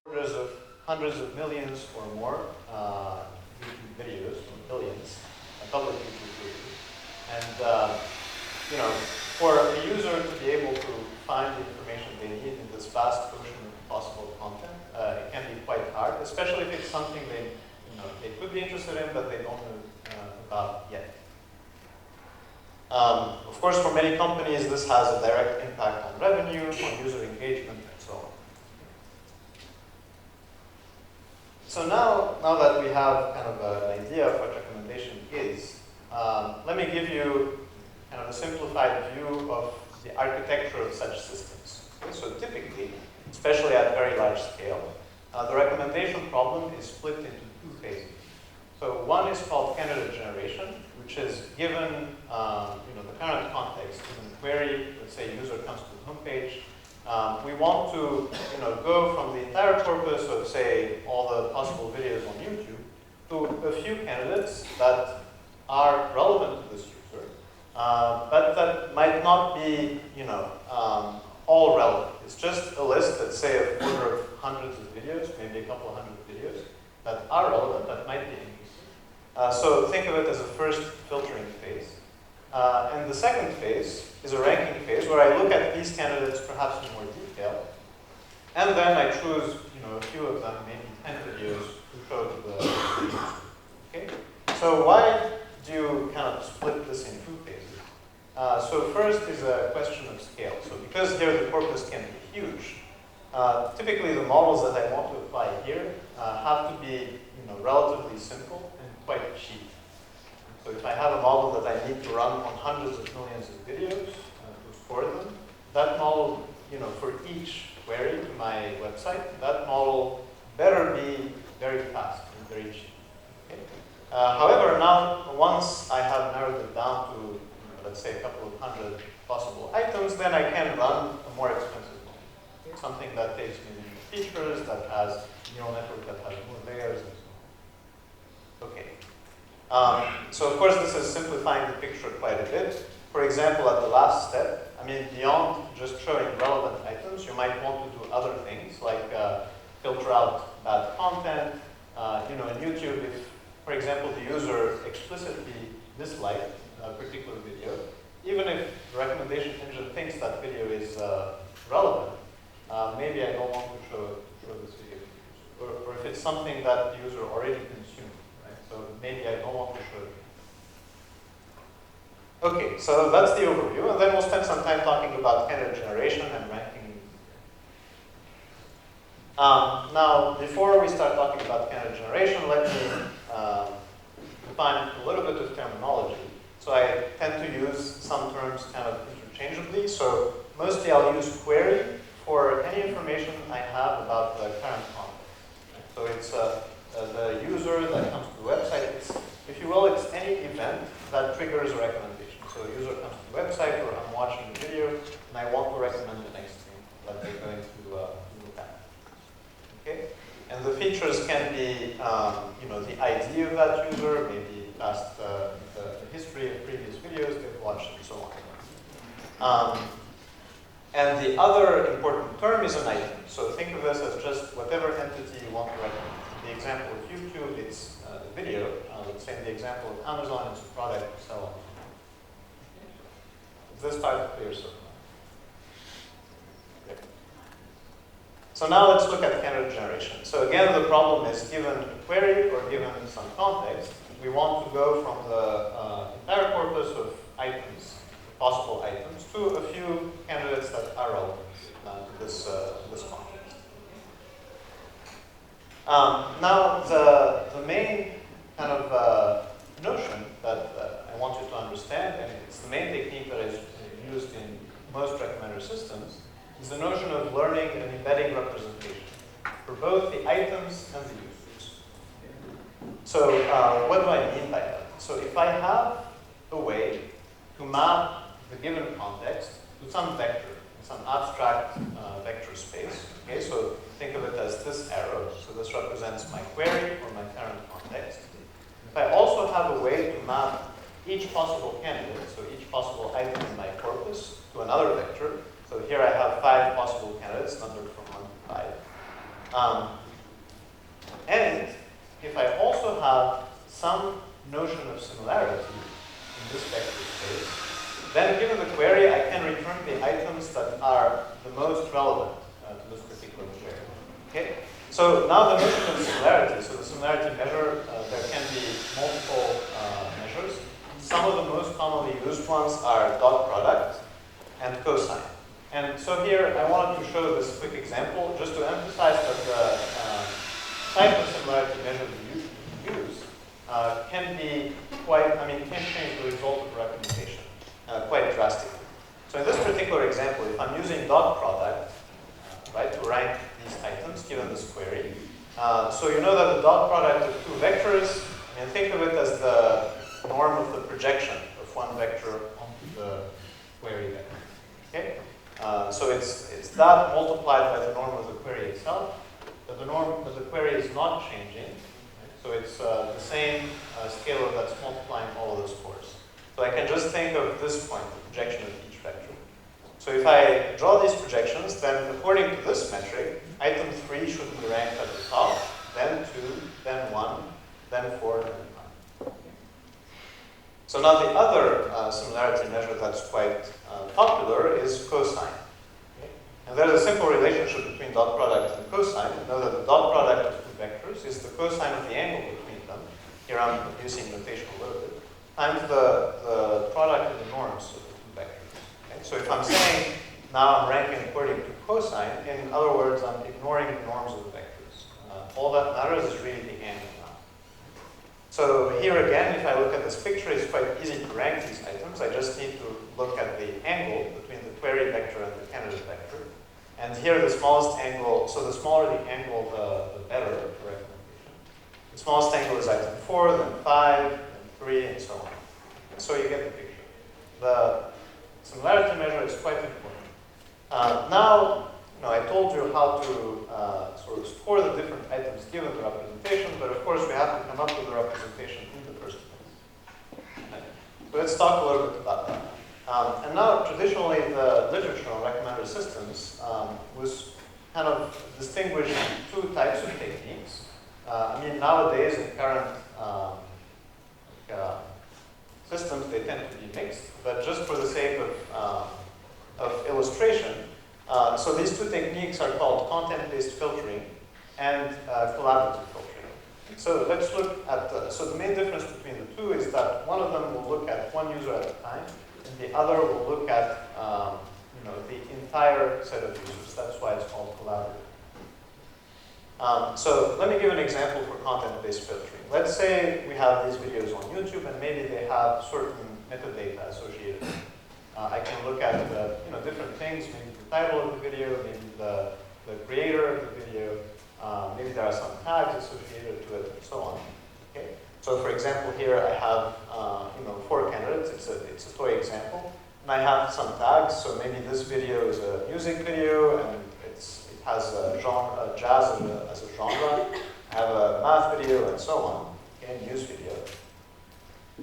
orders of hundreds of millions or more YouTube videos, or billions, public YouTube videos. And for a user to be able to find the information they need in this vast ocean of possible content, it can be quite hard, especially if it's something they could be interested in, but they don't know about yet. Of course, for many companies, this has a direct impact on revenue, on user engagement, and so on. So now that we have kind of an idea of what recommendation is, let me give you kind of a simplified view of the architecture of such systems. Okay, so typically, especially at very large scale, the recommendation problem is split into two phases. So one is called candidate generation, which is given the current context, given the query, let's say user comes to the homepage. We want to go from the entire corpus of, say, all the possible videos on YouTube to a few candidates that are relevant to this user, but that might not be all relevant. It's just a list, let's say, of order of hundreds of videos, maybe a couple hundred videos that are relevant, that might be interesting. So think of it as a first filtering phase. And the second phase is a ranking phase where I look at these candidates perhaps in more detail, and then I choose a few of them, maybe 10 videos to show to the user. Okay? So why do you kind of split this in two phases? So first is a question of scale. So because here the corpus can be huge, typically the models that I want to apply here have to be relatively simple and quite cheap. So if I have a model that I need to run on hundreds of millions of videos to score them, that model, for each query to my website, that model better be very fast and very cheap. Okay? However, now once I have narrowed it down to, let's say, a couple of hundred possible items, then I can run a more expensive model. Okay? Something that takes maybe features, that has a neural network that has more layers, and so on. Okay. So of course this is simplifying the picture quite a bit. For example, at the last step, beyond just showing relevant items, you might want to do other things like filter out bad content. In YouTube, if, for example, the user explicitly disliked a particular video, even if the recommendation engine thinks that video is relevant, maybe I don't want to show this video. Or if it's something that the user already consumed. So maybe I don't want to show it. Okay, so that's the overview, and then we'll spend some time talking about candidate generation and ranking. Now, before we start talking about candidate generation, let me define a little bit of terminology. So I tend to use some terms kind of interchangeably. So mostly I'll use query for any information I have about the current context. So it's the user that comes to the website. If you will, it's any event that triggers a recommendation. So a user comes to the website, or I'm watching the video, and I want to recommend the next thing that they're going to look at. Okay? And the features can be, the ID of that user, maybe past the history of previous videos they've watched, and so on. And the other important term is an item. So think of this as just whatever entity you want to recommend. In the example of YouTube, it's the video. Let's say in the example of Amazon, it's a product to sell on. Is this part clear so far? Okay. So now let's look at candidate generation. So again, the problem is given a query or given some context, we want to go from the entire corpus of items, possible items, to a few candidates that are relevant to this context. Now, the main kind of notion that I want you to understand, and it's the main technique that is used in most recommender systems, is the notion of learning an embedding representation for both the items and the users. So what do I mean by that? So if I have a way to map the given context to some vector, some abstract vector space. Okay, so think of it as this arrow. So this represents my query or my current context. If I also have a way to map each possible candidate, so each possible item in my corpus, to another vector. So here I have 5 possible candidates numbered from 1 to 5. And if I also have some notion of similarity in this vector space, then given the query, I can return the items that are the most relevant to this particular query. Okay? So now the notion of similarity, so the similarity measure, there can be multiple measures. Some of the most commonly used ones are dot product and cosine. And so here I wanted to show this quick example just to emphasize that the type of similarity measure we use can be quite, can change the result of representation quite drastically. So in this particular example, if I'm using dot product, right, to rank these items given this query, so you know that the dot product of two vectors, think of it as the norm of the projection of one vector onto the query vector. Okay? So it's that multiplied by the norm of the query itself, but the norm of the query is not changing. Right? So it's the same scalar that's multiplying all of those scores. So I can just think of this point, the projection of each vector. So if I draw these projections, then according to this metric, item 3 should be ranked at the top, then 2, then 1, then 4, then 5. So now the other similarity measure that's quite popular is cosine. Okay? And there's a simple relationship between dot product and cosine. You know that the dot product of two vectors is the cosine of the angle between them. Here I'm using notation a little bit. Times the product of the norms of the two vectors. Okay? So if I'm saying now I'm ranking according to cosine, in other words, I'm ignoring the norms of the vectors. All that matters is really the angle now. So here again, if I look at this picture, it's quite easy to rank these items. I just need to look at the angle between the query vector and the candidate vector. And here the smallest angle, so the smaller the angle, the better for recommendation. The smallest angle is item 4, then 5, then 3, and so on. And so you get the picture. The similarity measure is quite important. Now, I told you how to sort of score the different items given the representation, but of course we have to come up with the representation in the first place. Okay. So let's talk a little bit about that. And now, traditionally, the literature on recommender systems was kind of distinguished in two types of techniques. Nowadays in current systems, they tend to be mixed, but just for the sake of illustration, so these two techniques are called content-based filtering and collaborative filtering. So let's look at, so the main difference between the two is that one of them will look at one user at a time, and the other will look at the entire set of users. That's why it's called collaborative. So let me give an example for content-based filtering. Let's say we have these videos on YouTube, and maybe they have certain metadata associated with them. I can look at different things, maybe the title of the video, maybe the creator of the video, maybe there are some tags associated to it, and so on. Okay? So for example, here I have 4 candidates. It's a toy example, and I have some tags. So maybe this video is a music video, and it has a genre, jazz as a genre. I have a math video, and so on. Okay, news video.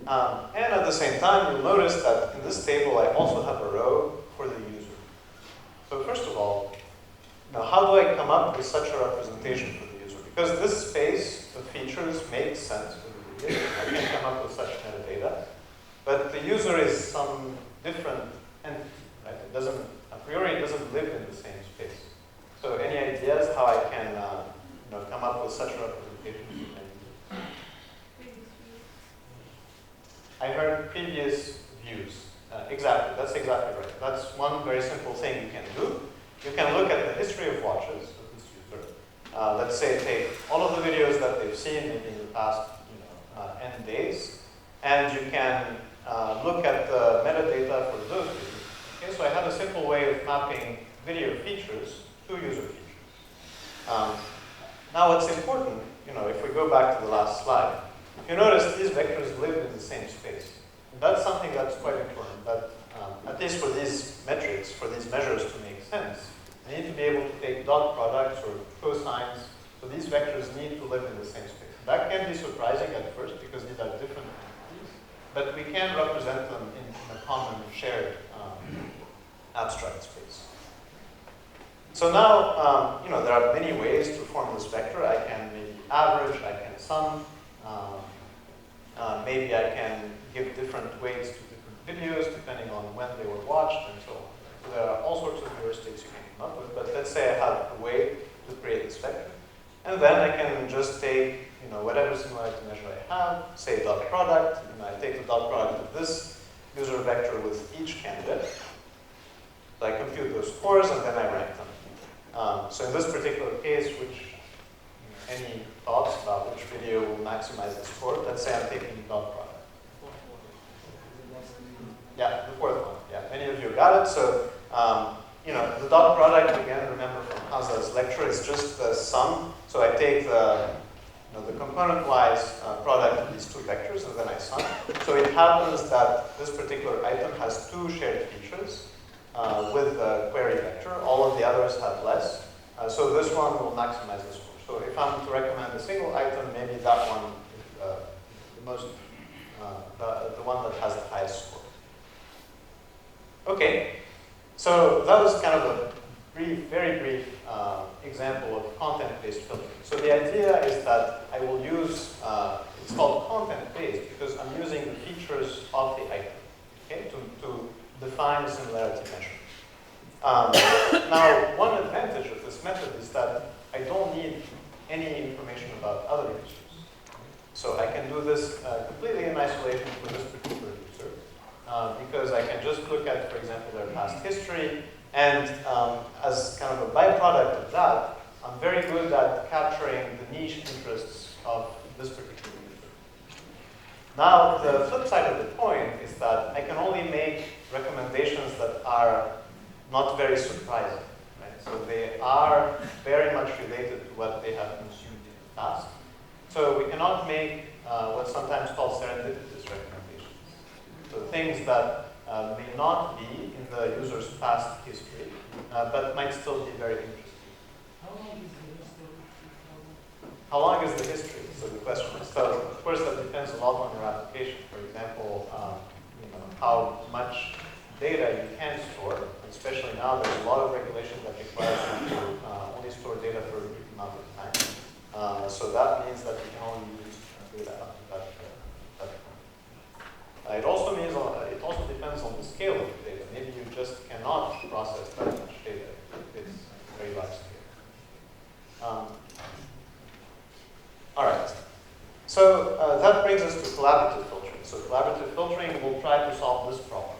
And at the same time, you'll notice that in this table, I also have a row for the user. So first of all, how do I come up with such a representation for the user? Because this space of features makes sense for the video. I can come up with such metadata. But the user is some different entity, right? It doesn't, a priori, it doesn't live in the same space. So any ideas how I can come up with such a representation? I heard previous views. Exactly, that's exactly right. That's one very simple thing you can do. You can look at the history of watches of this user. Let's say take all of the videos that they've seen maybe in the past N days, and you can look at the metadata for those videos. Okay, so I have a simple way of mapping video features to user features. Now what's important, if we go back to the last slide, you notice these vectors live in the same space. And that's something that's quite important, that at least for these metrics, for these measures to make sense, I need to be able to take dot products or cosines, so these vectors need to live in the same space. That can be surprising at first because these are different entities, but we can represent them in a common shared abstract space. So now, there are many ways to form sum. Maybe I can give different weights to different videos depending on when they were watched and so on. So there are all sorts of heuristics you can come up with, but let's say I have a way to create this vector. And then I can just take whatever similarity measure I have, say dot product, and I take the dot product of this user vector with each candidate. So I compute those scores and then I rank them. So in this particular case, any thoughts about which video will maximize the score? Let's say I'm taking the dot product. Yeah, the fourth one. Yeah, many of you got it. So the dot product, again, remember from Hansa's lecture, is just the sum. So I take the component-wise product of these two vectors, and then I sum. So it happens that this particular item has two shared features with the query vector. All of the others have less. So this one will maximize the score. So if I'm to recommend a single item, maybe that one is the one that has the highest score. Okay, so that was kind of a very brief example of content-based filtering. So the idea is that I will use, it's called content-based because I'm using the features of the item, okay, to define a similarity measure. Now, one advantage of this method is that I don't need any information about other users. So I can do this completely in isolation for this particular user because I can just look at, for example, their past history, and as kind of a byproduct of that, I'm very good at capturing the niche interests of this particular user. Now, the flip side of the coin is that I can only make recommendations that are not very surprising. Right? So they are very much related to what they have consumed in the past. So we cannot make what's sometimes called serendipitous recommendations. So things that may not be in the user's past history, but might still be very interesting. How long is the history? So the question is, so of course that depends a lot on your application. For example, how much data you can store, especially now there's a lot of regulation that requires you to only store data for a brief amount of time. So that means that you can only use data up to that point. It also depends on the scale of the data. Maybe you just cannot process that much data. It's very large scale. All right. So that brings us to collaborative filtering. So collaborative filtering will try to solve this problem.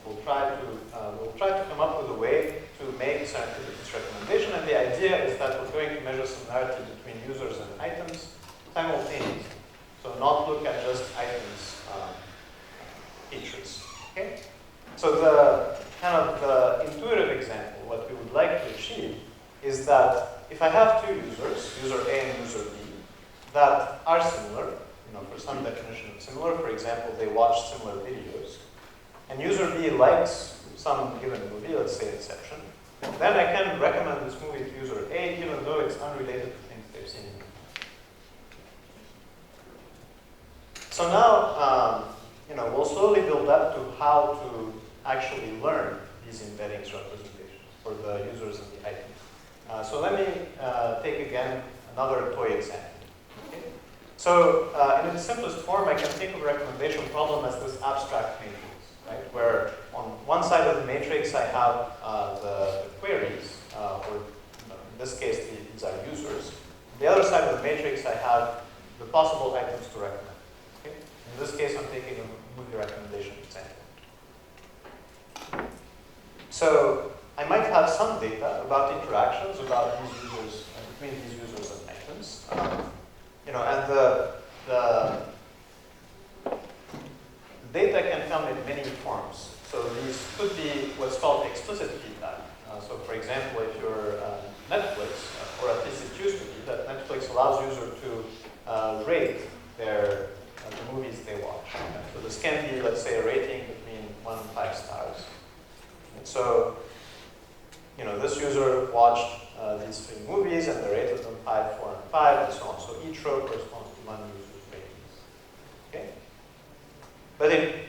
We'll try to come up with a way to make serendipitous recommendation, and the idea is that we're going to measure similarity between users and items simultaneously. So not look at just items features. Okay? So the kind of the intuitive example, what we would like to achieve is that if I have two users, user A and user B, that are similar, for some definition of similar, for example, they watch similar videos, and user B likes some given movie, let's say Inception, then I can recommend this movie to user A even though it's unrelated to things they've seen. So now, we'll slowly build up to how to actually learn these embeddings representations for the users and the items. So let me take again another toy example. Okay? So in its simplest form, I can think of a recommendation problem as this abstract matrix. Right, where on one side of the matrix I have the queries, or in this case these are users. On the other side of the matrix I have the possible items to recommend. Okay? In this case I'm taking a movie recommendation example. So I might have some data about interactions about these users, between these users and items. And the data can come in many forms. So these could be what's called explicit feedback. So for example, if you're Netflix, or at least it used to be, that Netflix allows users to rate the movies they watch. So this can be, let's say, a rating between 1 and 5 stars. And so, this user watched these 3 movies and they rated them 5, 4, and 5, and so on. So each row corresponds to one user's ratings. Okay? But it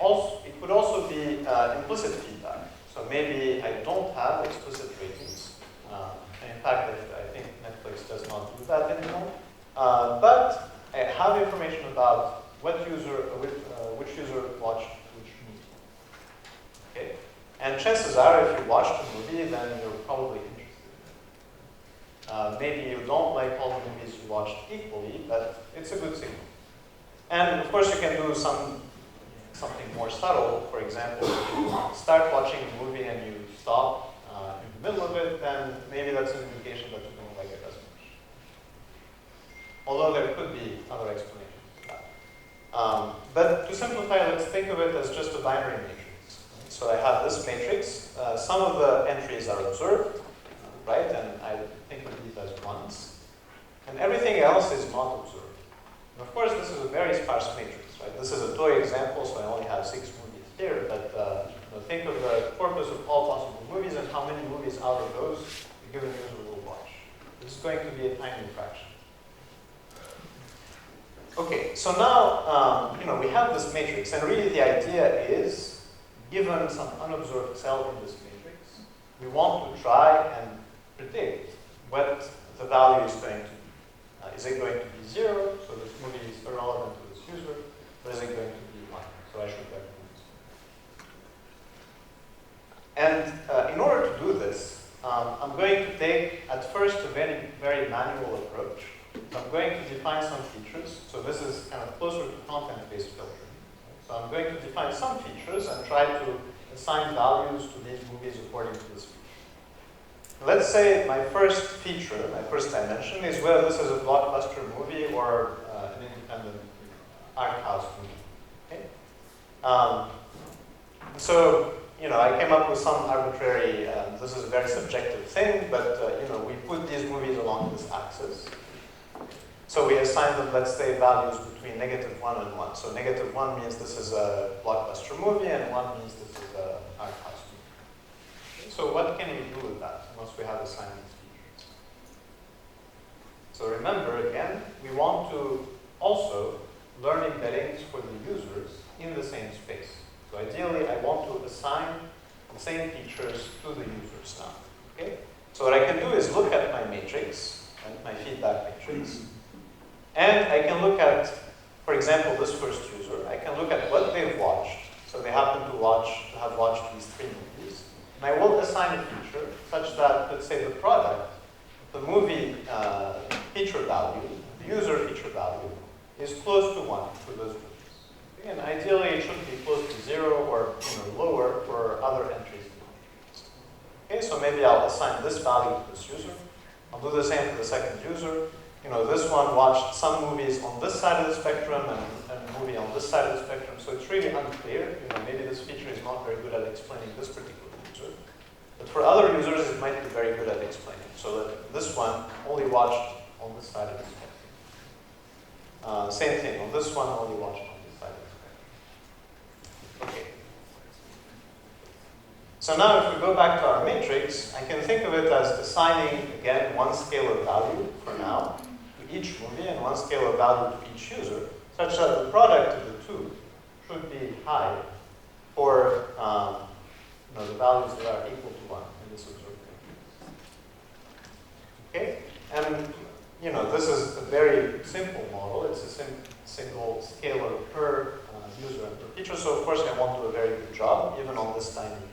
could also be implicit feedback. So maybe I don't have explicit ratings. And in fact, I think Netflix does not do that anymore. But I have information about which user watched which movie. Okay? And chances are, if you watched a movie, then you're probably interested in it. Maybe you don't like all the movies you watched equally, but it's a good signal. And of course, you can do something more subtle. For example, if you start watching a movie and you stop in the middle of it, then maybe that's an indication that you don't like it as much. Although there could be other explanations to that. But to simplify, let's think of it as just a binary matrix. So I have this matrix. Some of the entries are observed, right? And I think of these as ones. And everything else is not observed. And of course, this is a very sparse matrix, right? This is a toy example, so I only have 6 movies here. But think of the corpus of all possible movies and how many movies out of those a given user will watch. This is going to be a tiny fraction. Okay, so now we have this matrix, and really the idea is, given some unobserved cell in this matrix, we want to try and predict what the value is going to be. Is it going to be 0, so this movie is irrelevant to this user, or is it going to be 1? So I should recommend this. And in order to do this, I'm going to take, at first, a very, very manual approach. So I'm going to define some features. So this is kind of closer to content-based filtering. So I'm going to define some features and try to assign values to these movies according to this feature. Let's say my first feature, my first dimension, is whether this is a blockbuster movie or an independent art house movie. Okay? So I came up with some arbitrary, this is a very subjective thing, but we put these movies along this axis. So we assign them, let's say, values between -1 and 1. So -1 means this is a blockbuster movie, and 1 means this is an art house movie. Okay, so what can we do with that once we have assigned these features? So remember, again, we want to also learn embeddings for the users in the same space. So ideally, I want to assign the same features to the users now. Okay? So what I can do is look at my matrix, right, my feedback matrix, and I can look at, for example, this first user. I can look at what they've watched. So they happen to have watched these 3 movies. And I will assign a feature such that, let's say, the product, the movie feature value, the user feature value, is close to 1 for those movies. Okay? And ideally, it should be close to 0 or lower for other entries. Okay, so maybe I'll assign this value to this user. I'll do the same for the second user. This one watched some movies on this side of the spectrum and a movie on this side of the spectrum, so it's really unclear. Maybe this feature is not very good at explaining this particular user. But for other users, it might be very good at explaining. So that this one only watched on this side of the spectrum. Same thing, on this one, only watched on this side of the spectrum. Okay. So now if we go back to our matrix, I can think of it as assigning, again, one scalar value for now to each movie and one scalar value to each user, such that the product of the two should be high for the values that are equal to 1 in this observed matrix. Okay? And this is a very simple model. It's a single scalar per user and per feature, so of course I won't do a very good job, even on this tiny matrix.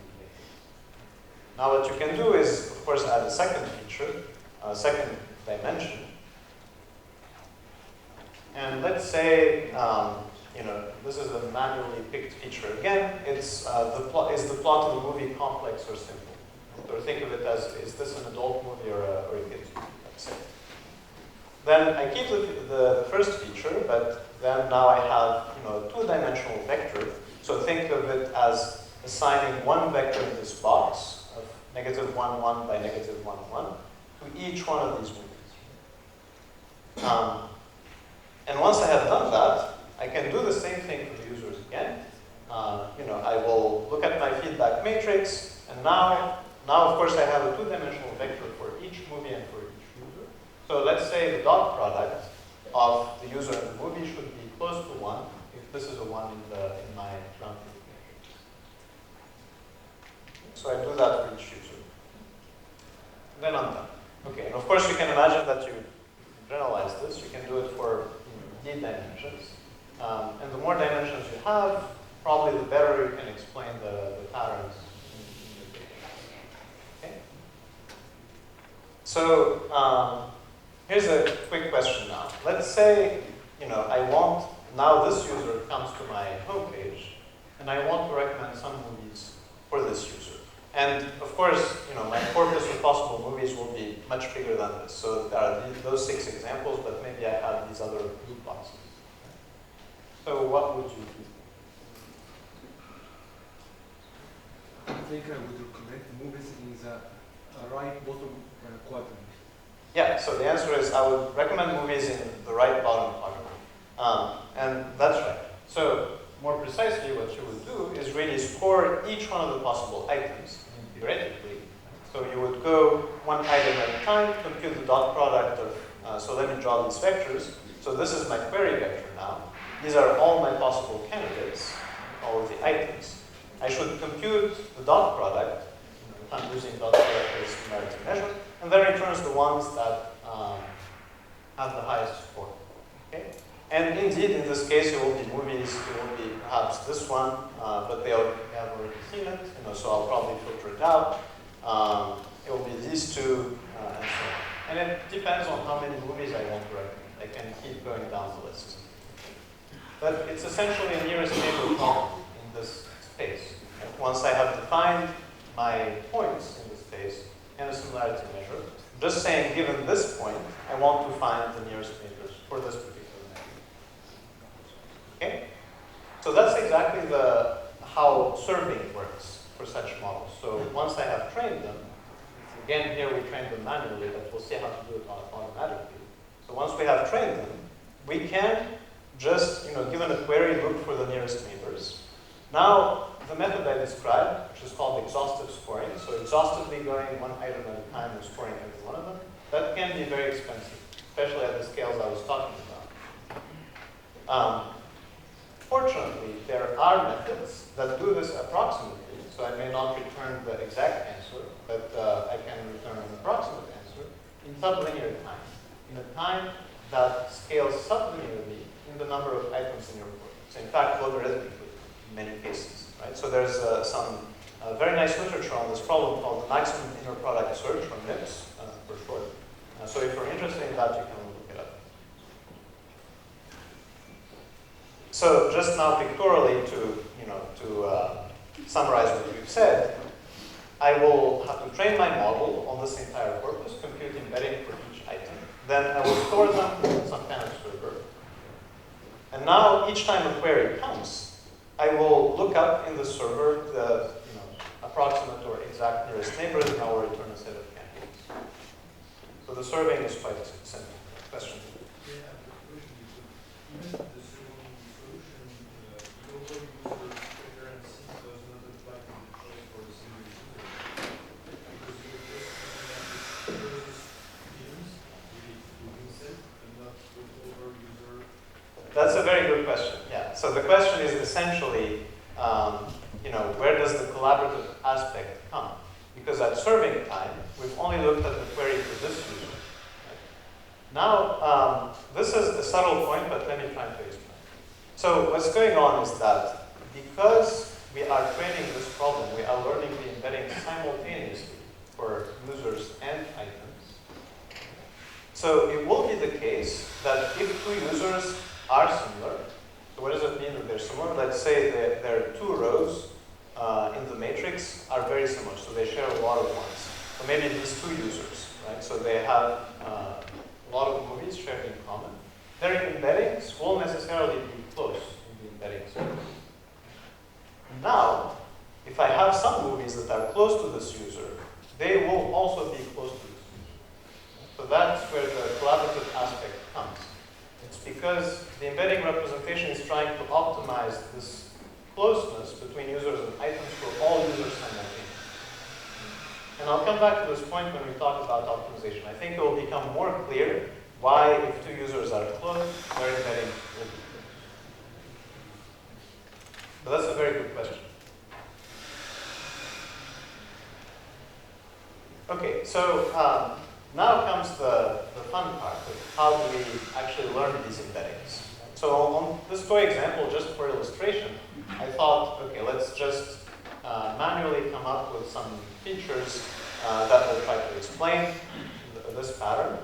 Now what you can do is, of course, add a second feature, a second dimension. And let's say, this is a manually picked feature. Again, it's is the plot of the movie complex or simple? Or think of it as, is this an adult movie or a kid's movie, let's say. Then I keep the first feature, but then now I have a 2-dimensional vector. So think of it as assigning one vector in this box of -1, 1 by -1, 1 to each one of these movies. And once I have done that, I can do the same thing for the users again. I will look at my feedback matrix, and now of course I have a 2-dimensional vector for each movie and for each user. So let's say the dot product of the user and the movie should be close to 1 if this is a 1 in my ground truth matrix. So I do that for each user. Then I'm done. Okay, and of course you can imagine that you generalize this. You can do it for d dimensions. And the more dimensions you have, probably the better you can explain the patterns in your data. Okay? So here's a quick question now. Let's say, now this user comes to my homepage, and I want to recommend some movies for this user. And of course, my corpus of possible movies will be much bigger than this. So there are those 6 examples, but maybe I have these other loop boxes. So what would you do? I think I would recommend movies in the right bottom quadrant. Yeah, so the answer is I would recommend movies in the right bottom quadrant. And that's right. So more precisely, what you would do is really score each one of the possible items, theoretically. So you would go one item at a time, compute the dot product of, so let me draw these vectors. So this is my query vector now. These are all my possible candidates, all of the items. I should compute the dot product, if I'm using dot product as a similarity measure, and then returns the ones that have the highest score. Okay? And indeed, in this case, it will be movies. It will be perhaps this one, but they have already seen it, so I'll probably filter it out. It will be these two, and so on. And it depends on how many movies I want to recommend. I can keep going down the list. But it's essentially a nearest neighbor problem in this space. Once I have defined my points in this space and a similarity measure, just saying, given this point, I want to find the nearest neighbors for this particular neighbor. Okay? So that's exactly how serving works for such models. So once I have trained them, again, here we trained them manually, but we'll see how to do it automatically. So once we have trained them, we can just, given a query, look for the nearest neighbors. Now, the method I described, which is called exhaustive scoring, so exhaustively going one item at a time and scoring every one of them, that can be very expensive, especially at the scales I was talking about. Fortunately, there are methods that do this approximately, so I may not return the exact answer, but I can return an approximate answer in sublinear time, in a time that scales sublinearly in the number of items in your corpus. In fact, logarithmically in many cases. Right? So there's some very nice literature on this problem called the maximum inner product search, or MIPS for short. So if you're interested in that, you can look it up. So just now pictorially to summarize what we've said, I will have to train my model on this entire corpus, compute embedding for each item. Then I will store them in some kind of server. And now each time a query comes, I will look up in the server the approximate or exact nearest neighbors, and I will return a set of candidates. So the serving is quite simple. Question? Yeah, the question is, even the serving solution, the overuser preference does not apply to the choice for the single user. Because you're just looking at the films with himself and not with overuser. That's a very good question. Yeah. So the question is essentially, where does the collaborative aspect come? Because at serving time, we've only looked at the query for this user. Right? Now, this is a subtle point, but let me try to explain. So what's going on is that because we are training this problem, we are learning the embedding simultaneously for users and items. So it will be the case that if two users are similar, so what does it mean that they're similar? Let's say that their two rows in the matrix are very similar, so they share a lot of ones. So maybe these two users, right? So they have a lot of movies shared in common. Their embeddings will necessarily be close in the embeddings. Now, if I have some movies that are close to this user, they will also be close to this user. So that's where the collaborative aspect comes. It's because the embedding representation is trying to optimize this closeness between users and items for all users simultaneously. And I'll come back to this point when we talk about optimization. I think it will become more clear why, if two users are close, their embedding will be close. But that's a very good question. Okay, so now comes the fun part of how do we actually learn these embeddings. So on this toy example, just for illustration, I thought, okay, let's just manually come up with some features that will try to explain this pattern.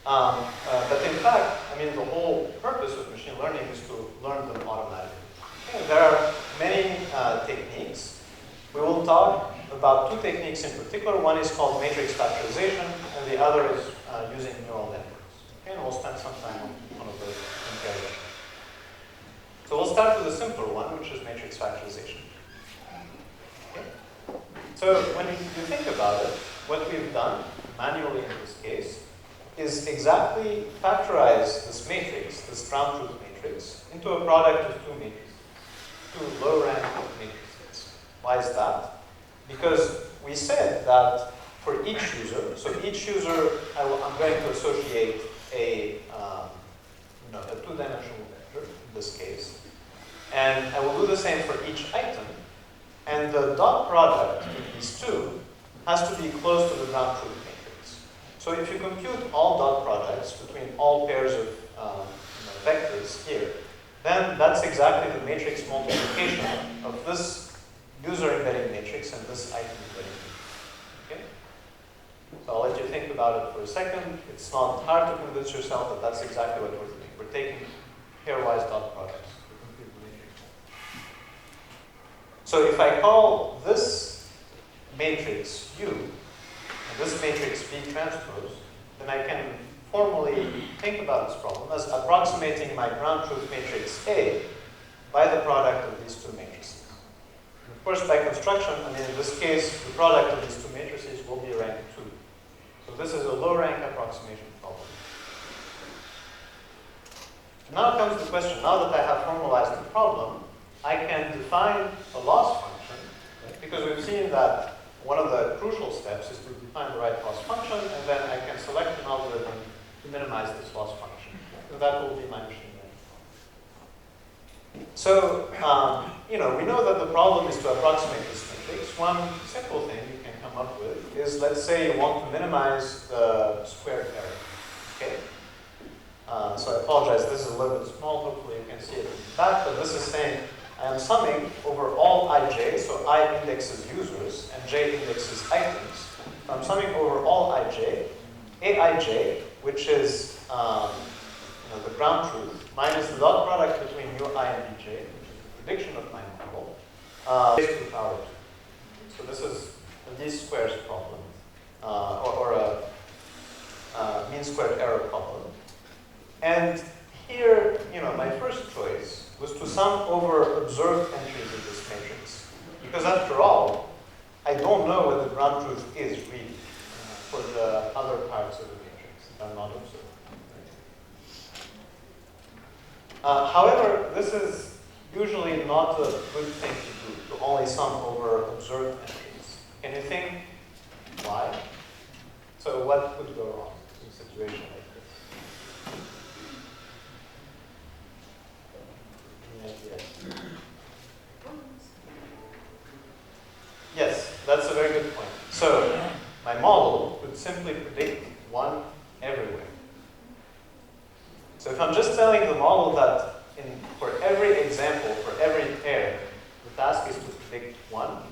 But in fact, I mean, the whole purpose of machine learning is to learn them automatically. Okay, there are many techniques. We will talk about two techniques in particular. One is called matrix factorization, and the other is using neural networks. Okay, and we'll spend some time on one of those in parallel. So we'll start with a simpler one, which is matrix factorization. Okay. So when you think about it, what we've done manually in this case is exactly factorize this matrix, this ground truth matrix, into a product of two matrices, two low-rank matrices. Why is that? Because we said that for each user, so each user, I'm going to associate a two-dimensional vector in this case, and I will do the same for each item, and the dot product of these two has to be close to the ground truth matrix. So if you compute all dot products between all pairs of vectors here, then that's exactly the matrix multiplication of this user embedding matrix and this item embedding matrix. Okay? So I'll let you think about it for a second. It's not hard to convince yourself that that's exactly what we're doing. We're taking pairwise dot products to compute the matrix. So if I call this matrix U and this matrix V transpose, then I can formally think about this problem as approximating my ground truth matrix A by the product of these two matrices. And of course, by construction, I mean, in this case, the product of these two matrices will be rank 2. So this is a low-rank approximation problem. And now comes the question, now that I have formalized the problem, I can define a loss function, right? Because we've seen that one of the crucial steps is to define the right loss function, and then I can select an algorithm to minimize this loss function. And that will be my machine learning. So, we know that the problem is to approximate this matrix. One simple thing you can come up with is, let's say you want to minimize the squared error. Okay? So I apologize, this is a little bit small. Hopefully you can see it in the back, but this is saying I am summing over all ij, so I indexes users and j indexes items. So I'm summing over all ij, aij, which is the ground truth, minus the dot product between ui and bj, which is the prediction of my model, raised to the power 2. So this is a least squares problem, or a mean squared error problem. And here, my first choice was to sum over observed entries of this matrix. Because after all, I don't know what the ground truth is really for the other parts of the matrix that are not observed. However, this is usually not a good thing to do, to only sum over observed entries. Can you think why? So what could go wrong in a situation like this? Yes, that's a very good point. So my model could simply predict 1 everywhere. So if I'm just telling the model that for every example, for every pair, the task is to predict 1,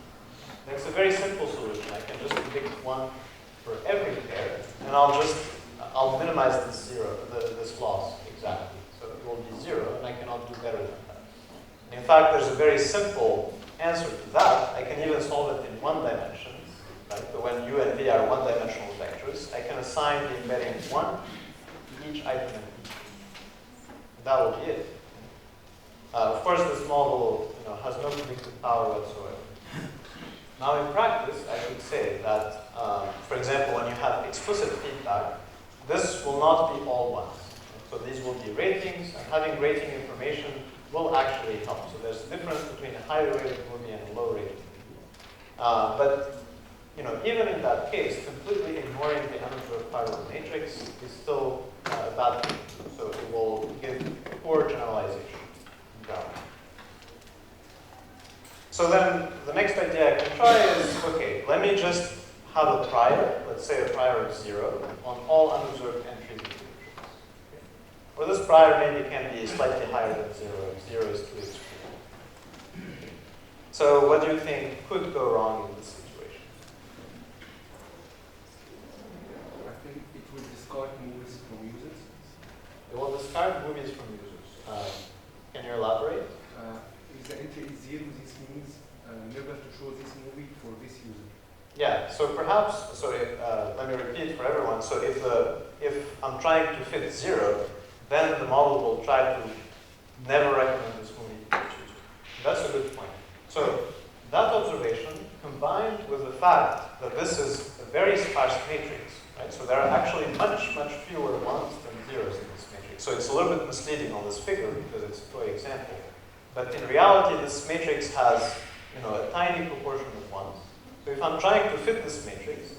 that's a very simple solution. I can just predict 1 for every pair, and I'll minimize this loss exactly. So it will be 0, and I cannot do better than that. And in fact, there's a very simple answer to that. I can even solve it in 1 dimension. Right? So when u and v are 1-dimensional vectors, I can assign the embedding 1 to each item and each. That will be it. Of course, this model has no predictive power whatsoever. Now, in practice, I should say that, for example, when you have explicit feedback, this will not be all ones. So these will be ratings, and having rating information will actually help. So there's a difference between a highly rated movie and a low rated movie. But even in that case, completely ignoring the unobserved part of the matrix is still a bad thing. So it will give poor generalization. So then the next idea I can try is, okay, let me just have a prior, let's say a prior of 0, on all unobserved entries of the matrix. Okay. Or this prior maybe can be slightly higher than 0, if 0 is too extreme. So what do you think could go wrong in this situation? I think it will discard movies from users. It will discard movies from users. Can you elaborate? If the entry is 0, this means never to show this movie for this user. Yeah, so perhaps, so if, let me repeat for everyone. So if I'm trying to fit 0, then the model will try to never recommend this movie to each user. That's a good point. So that observation combined with the fact that this is a very sparse matrix, right? So there are actually much, much fewer ones than zeros in this matrix. So it's a little bit misleading on this figure because it's a toy example. But in reality, this matrix has, a tiny proportion of ones. So if I'm trying to fit this matrix,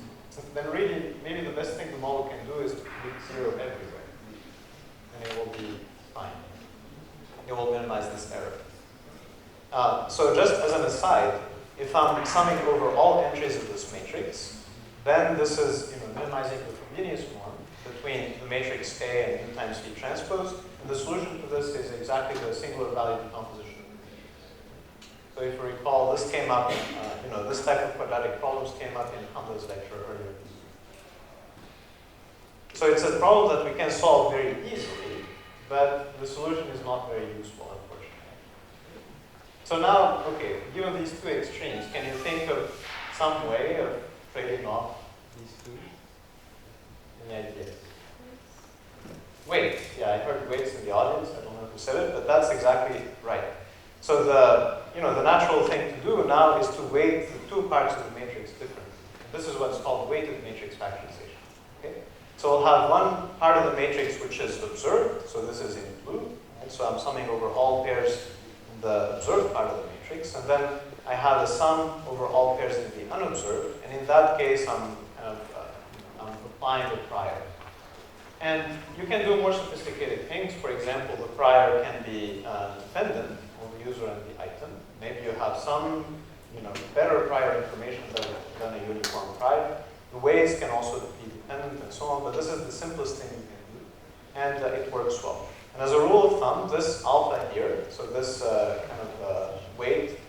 then really, maybe the best thing the model can do is to put 0 everywhere. And it will be fine. It will minimize this error. So just as an aside, if I'm summing over all entries of this matrix, then this is minimizing the Frobenius norm between the matrix A and U times V transpose. And the solution to this is exactly the singular value decomposition. So if you recall, this came up, this type of quadratic problems came up in Hamda's lecture earlier. So it's a problem that we can solve very easily, but the solution is not very useful, unfortunately. So now, okay, given these two extremes, can you think of some way of trading off these two? Any ideas? Weights. Yeah, I heard weights in the audience. I don't know who said it, but that's exactly right. So the natural thing to do now is to weight the two parts of the matrix differently. This is what's called weighted matrix factorization. Okay? So I'll have one part of the matrix which is observed. So this is in blue. Right? So I'm summing over all pairs in the observed part of the matrix. And then I have a sum over all pairs in the unobserved. And in that case, I'm applying the prior. And you can do more sophisticated things. For example, the prior can be dependent on the user and the item. Maybe you have some better prior information than a uniform prior. The weights can also be dependent and so on, but this is the simplest thing you can do. And it works well. And as a rule of thumb, this alpha here, so this weight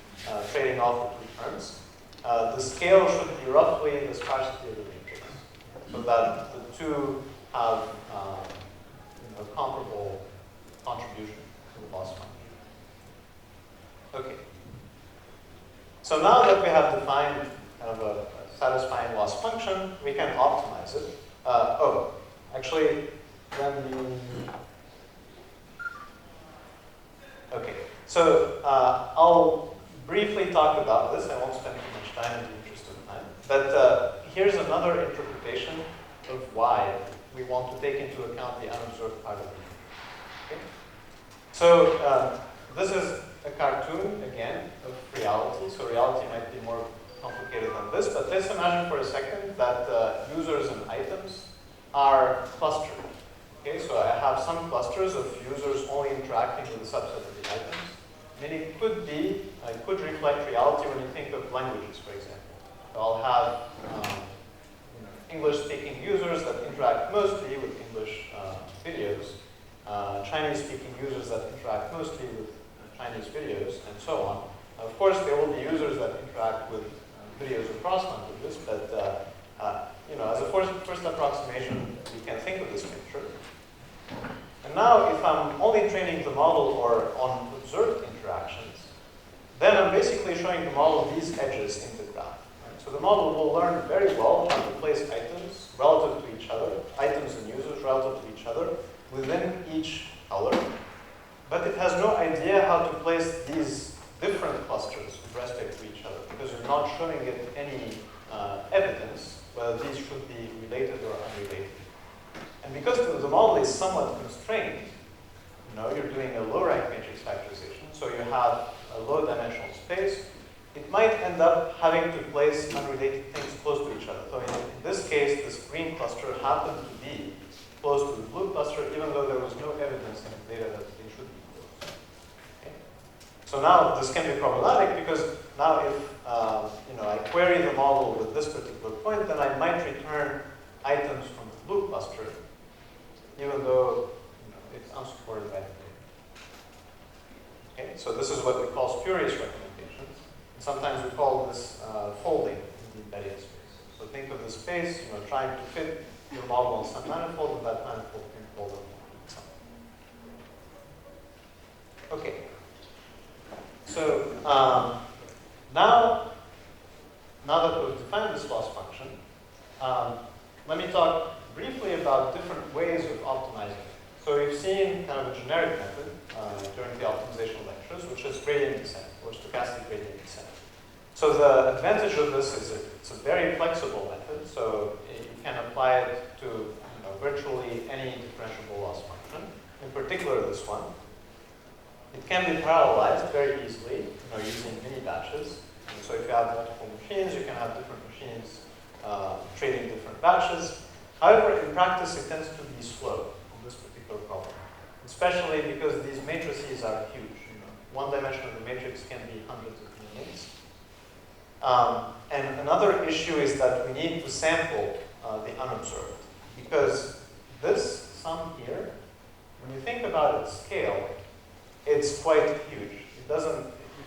trading off the two terms, the scale should be roughly the sparsity of the matrix, so that the two have a comparable contribution to the loss function. Okay. So now that we have defined kind of a satisfying loss function, we can optimize it. Actually, then you... Okay. So I'll briefly talk about this. I won't spend too much time in the interest of time. But here's another interpretation of why we want to take into account the unobserved part of the okay? So this is a cartoon, again, of reality. So reality might be more complicated than this, but let's imagine for a second that users and items are clustered. Okay, so I have some clusters of users only interacting with a subset of the items. And it could reflect reality when you think of languages, for example. So I'll have English-speaking users that interact mostly with English videos, Chinese-speaking users that interact mostly with Chinese videos, and so on. Of course, there will be users that interact with videos across languages, but as a first approximation, we can think of this picture. And now, if I'm only training the model or on observed interactions, then I'm basically showing the model these edges in the graph. So the model will learn very well how to place items relative to each other, items and users relative to each other within each color. But it has no idea how to place these different clusters with respect to each other because you're not showing it any evidence whether these should be related or unrelated. And because the model is somewhat constrained, you're doing a low-rank matrix factorization, so you have a low-dimensional space, it might end up having to place unrelated things close to each other. So in this case, this green cluster happened to be close to the blue cluster, even though there was no evidence in the data that they should be close. Okay? So now this can be problematic because now if I query the model with this particular point, then I might return items from the blue cluster, even though it's unsupported by the data. Okay, so this is what we call spurious recommendations. And sometimes we call this folding in the embedding space. So think of the space, trying to fit your model on some manifold, and that manifold can fold on itself. Okay. So now that we've defined this loss function, let me talk briefly about different ways of optimizing it. So we've seen kind of a generic method during the optimization lectures, which is gradient descent, or stochastic gradient descent. So the advantage of this is it's a very flexible method, so you can apply it to virtually any differentiable loss function, in particular this one. It can be parallelized very easily, using mini batches. And so if you have multiple machines, you can have different machines trading different batches. However, in practice, it tends to be slow on this particular problem, especially because these matrices are huge. One dimension of the matrix can be hundreds of millions. And another issue is that we need to sample the unobserved, because this sum here, when you think about its scale, it's quite huge. You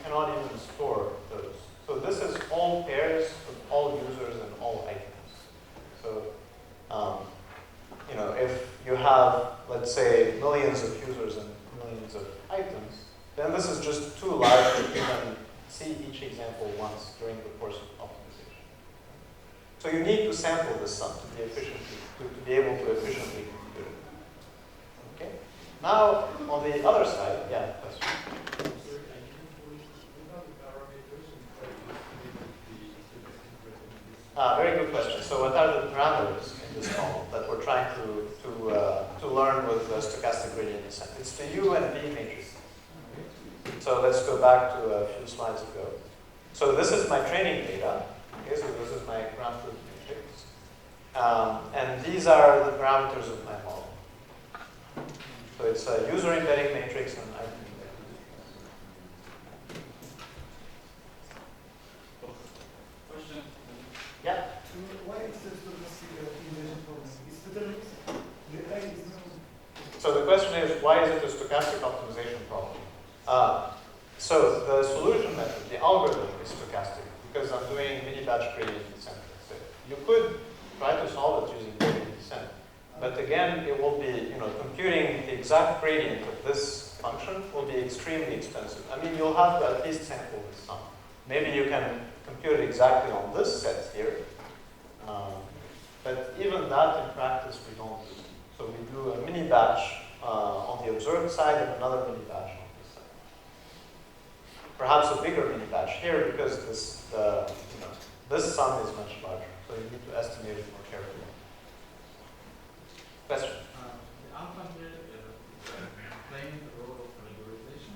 cannot even store those. So this is all pairs of all users and all items. So, if you have, let's say, millions of users and millions of items, then this is just too large that you can see each example once during the course of optimization. So you need to sample this sum to be able to efficiently compute it. Okay. Now, on the other side, yeah, question. Very good question. So what are the parameters in this model that we're trying to learn with stochastic gradient descent? It's the U and V matrix. So let's go back to a few slides ago. So this is my training data. Okay, so this is my ground truth matrix. And these are the parameters of my model. So it's a user embedding matrix and item embedding. Question. Yeah? Why is this stochastic optimization problem? It's deterministic. The A is not. So the question is, why is it a stochastic optimization problem? So the solution method, the algorithm is stochastic because I'm doing mini batch gradient descent. So you could try to solve it using gradient descent. But again, it will be, computing the exact gradient of this function will be extremely expensive. I mean, you'll have to at least sample this sum. Maybe you can compute it exactly on this set here. But even that in practice we don't do. So we do a mini batch on the observed side and another mini batch on this side. Perhaps a bigger mini batch here because this sum is much larger. So you need to estimate it more carefully. Question? The alpha here playing the role of regularization?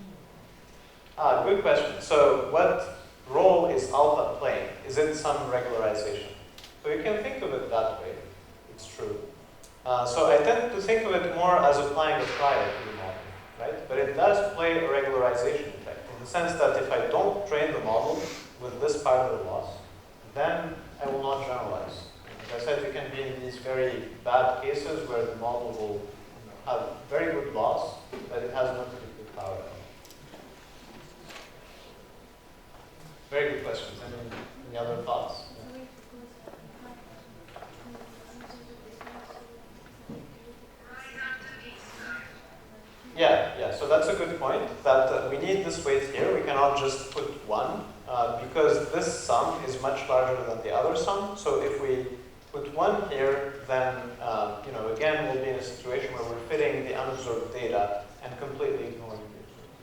Good question. So what role is alpha playing? Is it some regularization? So you can think of it that way. It's true. So I tend to think of it more as applying a prior to the model, right? But it does play a regularization effect in the sense that if I don't train the model with this part of the loss, then I will not generalize. As I said, you can be in these very bad cases where the model will have very good loss, but it has no predictive power at all. Very good questions. Any other thoughts? Yeah. So that's a good point. That we need this weight here. We cannot just put one because this sum is much larger than the other sum. So if we put one here, then again we'll be in a situation where we're fitting the unobserved data and completely ignoring the observed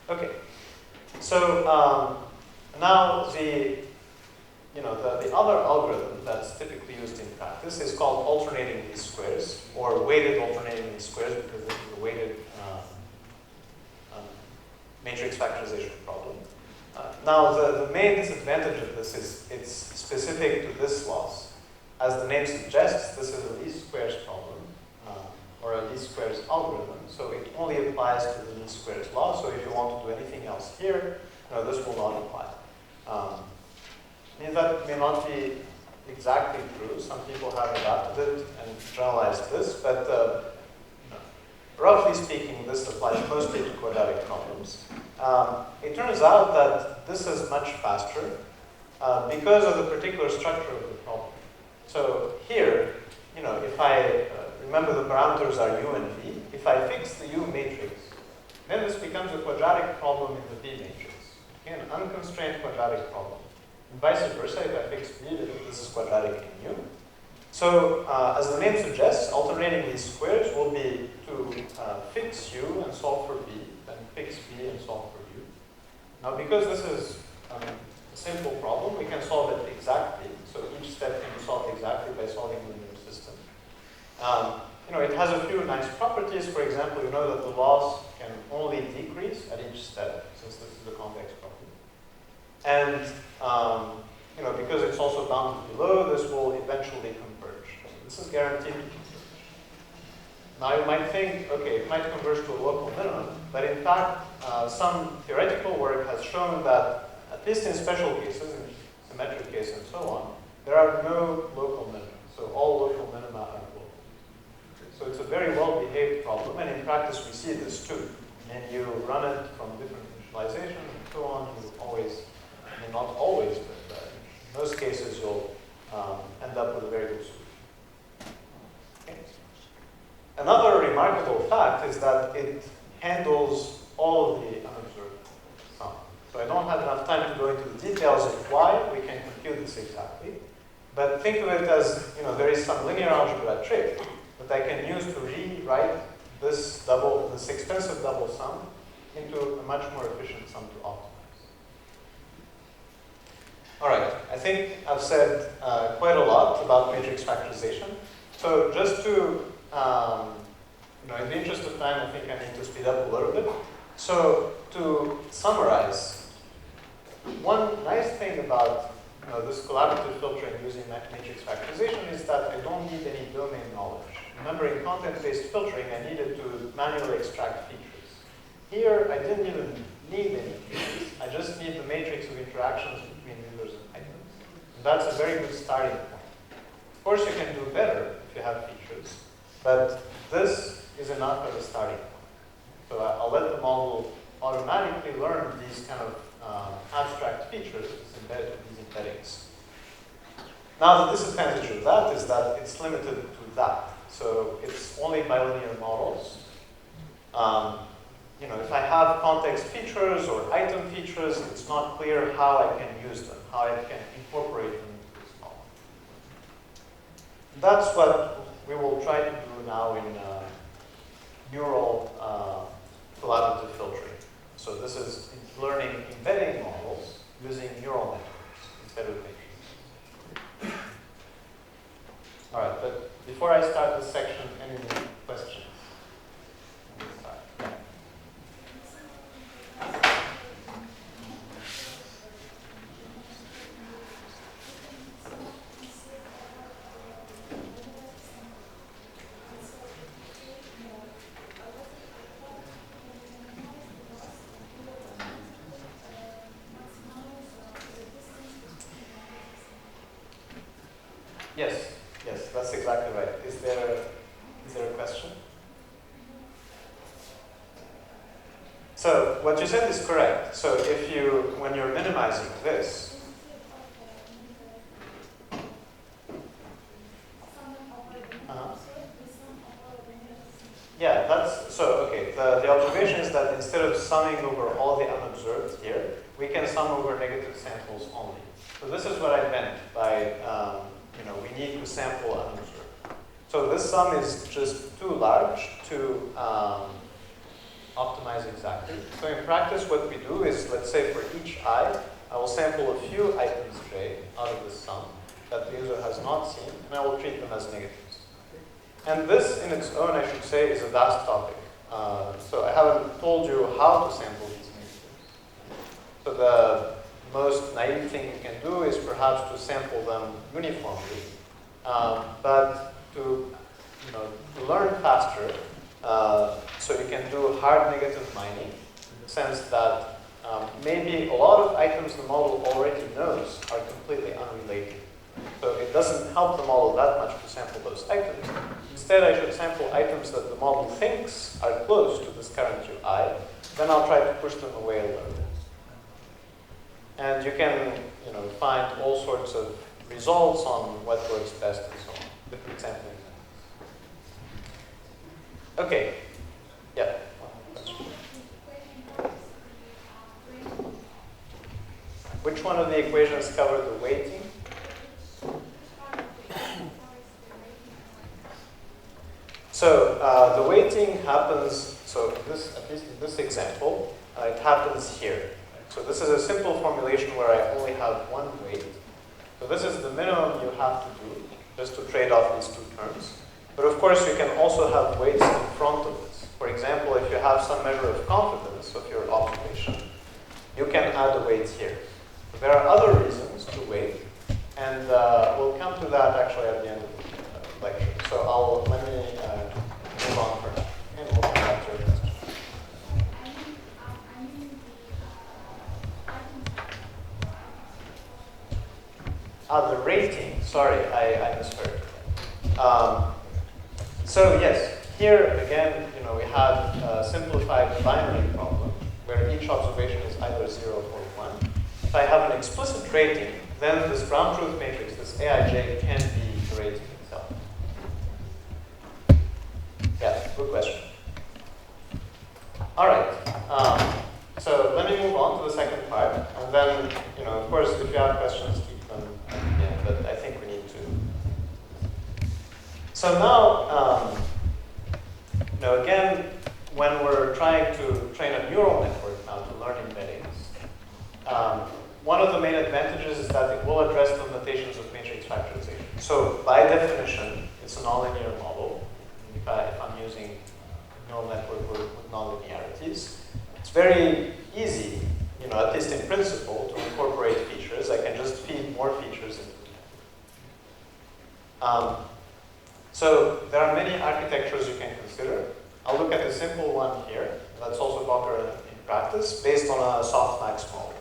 data. Okay. So now the other algorithm that's typically used in practice is called alternating least squares, or weighted alternating least squares, because this is a weighted matrix factorization problem. Now, the main disadvantage of this is it's specific to this loss. As the name suggests, this is a least squares problem, or or a least squares algorithm, so it only applies to the least squares law. So if you want to do anything else here, this will not apply. That may not be exactly true. Some people have adapted it and generalized this, but roughly speaking, this applies mostly to quadratic problems. It turns out that this is much faster because of the particular structure of the problem. So here, if I remember the parameters are u and v, if I fix the u matrix, then this becomes a quadratic problem in the v matrix. Okay, an unconstrained quadratic problem. And vice versa, if I fix v, then this is quadratic in u. So, as the name suggests, alternating these squares will be to fix u and solve for v, then fix v and solve for u. Now, because this is a simple problem, we can solve it exactly. So each step can be solved exactly by solving the linear system. It has a few nice properties. For example, you know that the loss can only decrease at each step, since this is a convex problem. And because it's also bounded below, this will eventually converge. So this is guaranteed to converge. Now you might think, okay, it might converge to a local minimum, but in fact, some theoretical work has shown that, at least in special cases, in symmetric case and so on, there are no local minima. So all local minima are local. So it's a very well-behaved problem, and in practice we see this too. And you run it from different initializations and so on, you always, not always, but in most cases you'll end up with a very good solution. Okay. Another remarkable fact is that it handles all of the unobserved sum. So I don't have enough time to go into the details of why we can compute this exactly, but think of it as, there is some linear algebra trick that I can use to rewrite this expensive double sum into a much more efficient sum to optimize. All right, I think I've said quite a lot about matrix factorization. So just to, in the interest of time, I think I need to speed up a little bit. So to summarize, one nice thing about this collaborative filtering using matrix factorization is that I don't need any domain knowledge. Remember, in content-based filtering, I needed to manually extract features. Here, I didn't even need any features. I just need the matrix of interactions between users and items. And that's a very good starting point. Of course, you can do better if you have features, but this is enough as a starting point. So I'll let the model automatically learn these kind of abstract features embedded in these embeddings. Now, the disadvantage of that is that it's limited to that. So it's only bilinear models. If I have context features or item features, it's not clear how I can use them, how I can incorporate them into this model. That's what we will try to do now in neural collaborative filtering. So this is learning embedding models using neural networks instead of matrices. All right, but before I start this section, any questions? Yeah. Yes, that's exactly right. Is there a question? So what you said is correct. So when you're minimizing this, okay. The observation is that instead of summing over all the unobserved here, we can sum over negative samples only. So this is what I meant by we need to sample unobserved. So this sum is just too large to optimize exactly. So in practice, what we do is, let's say for each I will sample a few items j out of this sum that the user has not seen, and I will treat them as negatives. And this, in its own, I should say, is a vast topic. So I haven't told you how to sample these negatives. So the most naive thing you can do is perhaps to sample them uniformly. But to learn faster, so you can do hard negative mining, in the sense that maybe a lot of items the model already knows are completely unrelated. So it doesn't help the model that much to sample those items. Instead, I should sample items that the model thinks are close to this current UI. Then I'll try to push them away a little bit. And you can find all sorts of results on what works best and so on. Different sampling methods. Okay. Yeah. Which one of the equations cover the weighting? So the weighting happens, so this, at least in this example, it happens here. So this is a simple formulation where I only have one weight. So this is the minimum you have to do, just to trade off these two terms. But of course, you can also have weights in front of this. For example, if you have some measure of confidence of your observation, you can add a weight here. So there are other reasons to weight, and we'll come to that actually at the end of the lecture. So let me move on for now, and we'll come back to your question. The rating, sorry, I misheard. So yes, here again, we have a simplified binary problem where each observation is either 0 or 1. If I have an explicit rating, then this ground truth matrix, this Aij, can be the rating itself. Yeah, good question. All right. So let me move on to the second part, and then, of course, if you have questions, keep them at the end, but I think we need to. So now, again, when we're trying to train a neural network now to learn embeddings, one of the main advantages is that it will address the limitations of matrix factorization. So by definition, it's a nonlinear model. If I'm using a neural network with nonlinearities, it's very easy, at least in principle, to incorporate features. I can just feed more features into it. So there are many architectures you can consider. I'll look at a simple one here that's also popular in practice, based on a softmax model.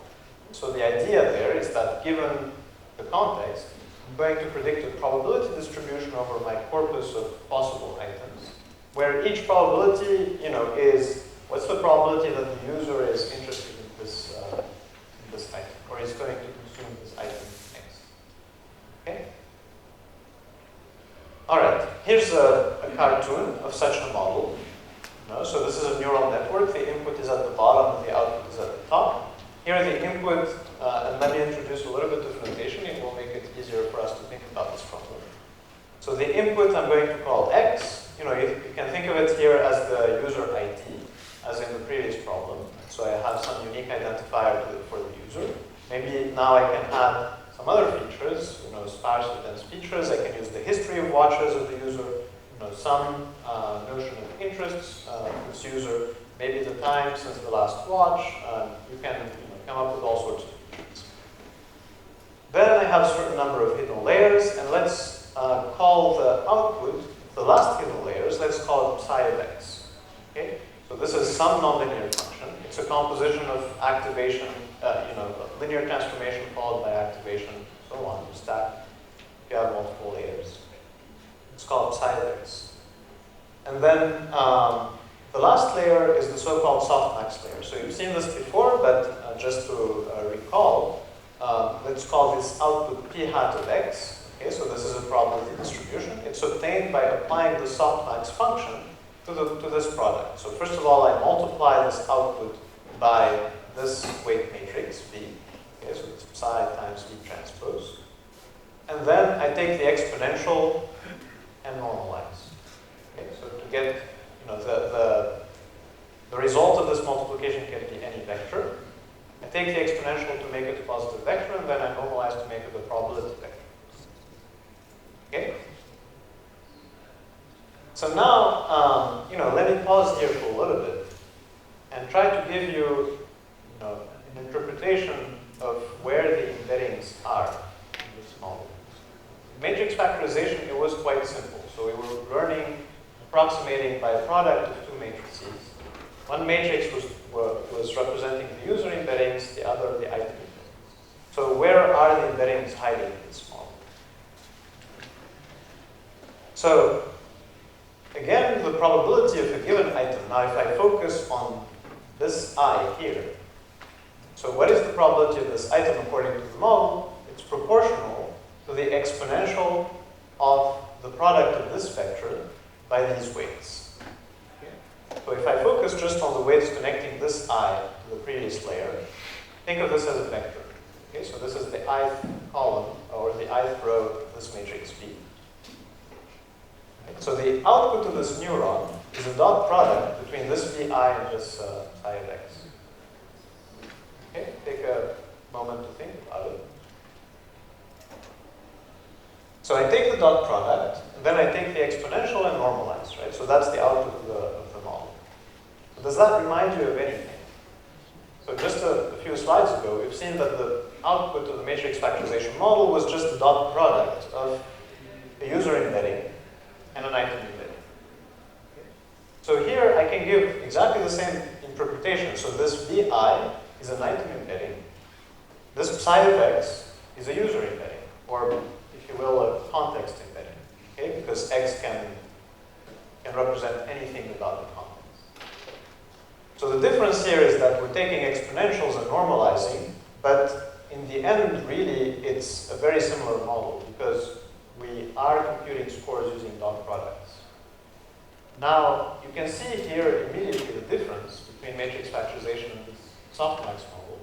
So the idea there is that given the context, I'm going to predict a probability distribution over my corpus of possible items, where each probability, is what's the probability that the user is interested in this item, or is going to consume this item next. Okay? All right. Here's a cartoon of such a model. So this is a neural network. The input is at the bottom, and the output is at the top. Here the input, and let me introduce a little bit of notation. It will make it easier for us to think about this problem. So the input I'm going to call X. You can think of it here as the user ID, as in the previous problem. So I have some unique identifier for the user. Maybe now I can add some other features, sparse or dense features. I can use the history of watches of the user, some notion of interests of this user, maybe the time since the last watch. You can come up with all sorts of features. Then I have a certain number of hidden layers, and let's call the output, the last hidden layers, let's call it psi of x. Okay? So this is some nonlinear function. It's a composition of activation, linear transformation followed by activation, so on, stack. You have multiple layers. It's called psi of x. And then the last layer is the so-called softmax layer. So you've seen this before, but just to recall, let's call this output p hat of x. Okay, so this is a probability distribution. It's obtained by applying the softmax function to this product. So first of all, I multiply this output by this weight matrix, V. Okay, so it's psi times V transpose. And then I take the exponential and normalize. Okay, so to get the result of this multiplication can be any vector. I take the exponential to make it a positive vector, and then I normalize to make it a probability vector. Okay? So now, let me pause here for a little bit and try to give you, an interpretation of where the embeddings are in this model. Matrix factorization, it was quite simple. So we were learning, approximating by a product of two matrices. One matrix was representing the user embeddings, the other the item embeddings. So where are the embeddings hiding in this model? So again, the probability of a given item. Now if I focus on this I here, so what is the probability of this item according to the model? It's proportional to the exponential of the product of this vector by these weights. Okay. So if I focus just on the weights connecting this I to the previous layer, think of this as a vector. Okay, so this is the ith column or the ith row of this matrix B. So the output of this neuron is a dot product between this VI and this psi of x. Okay, take a moment to think about it. So I take the dot product, and then I take the exponential and normalize, right? So that's the output of the model. So does that remind you of anything? So just a few slides ago, we've seen that the output of the matrix factorization model was just the dot product of a user embedding and an item embedding. Okay. So here I can give exactly the same interpretation. So this VI is an item embedding. This psi of x is a user embedding, or if you will, a context embedding. Okay, because x can represent anything without the context. So the difference here is that we're taking exponentials and normalizing, but in the end, really, it's a very similar model because we are computing scores using dot products. Now, you can see here immediately the difference between matrix factorization and this softmax model.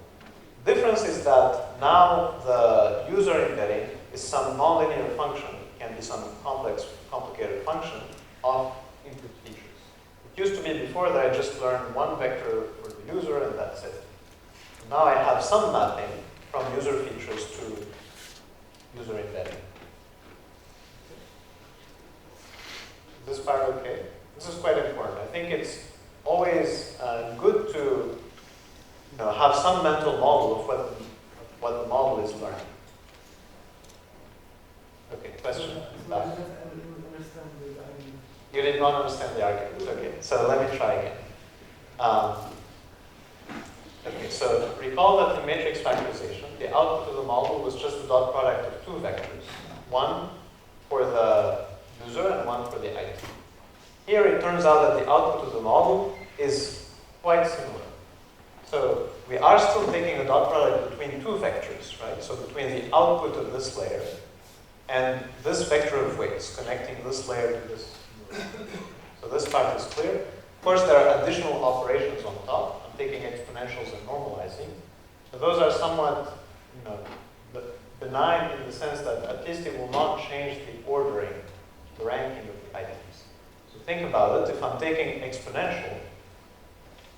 The difference is that now the user embedding is some nonlinear function, it can be some complex, complicated function of input features. It used to be before that I just learned one vector for the user and that's it. Now I have some mapping from user features to user embedding. Is this part okay? This is quite important. I think it's always good to have some mental model of what the model is learning. Okay, question? You did not understand the argument. Okay, so let me try again. Okay, so recall that in matrix factorization, the output of the model was just the dot product of two vectors. One for the user and one for the item. Here it turns out that the output of the model is quite similar. So we are still taking a dot product between two vectors, right? So between the output of this layer and this vector of weights connecting this layer to this. So this part is clear. Of course, there are additional operations on top. I'm taking exponentials and normalizing. So those are somewhat, benign in the sense that at least it will not change the ordering, the ranking of the items. So think about it. If I'm taking exponential,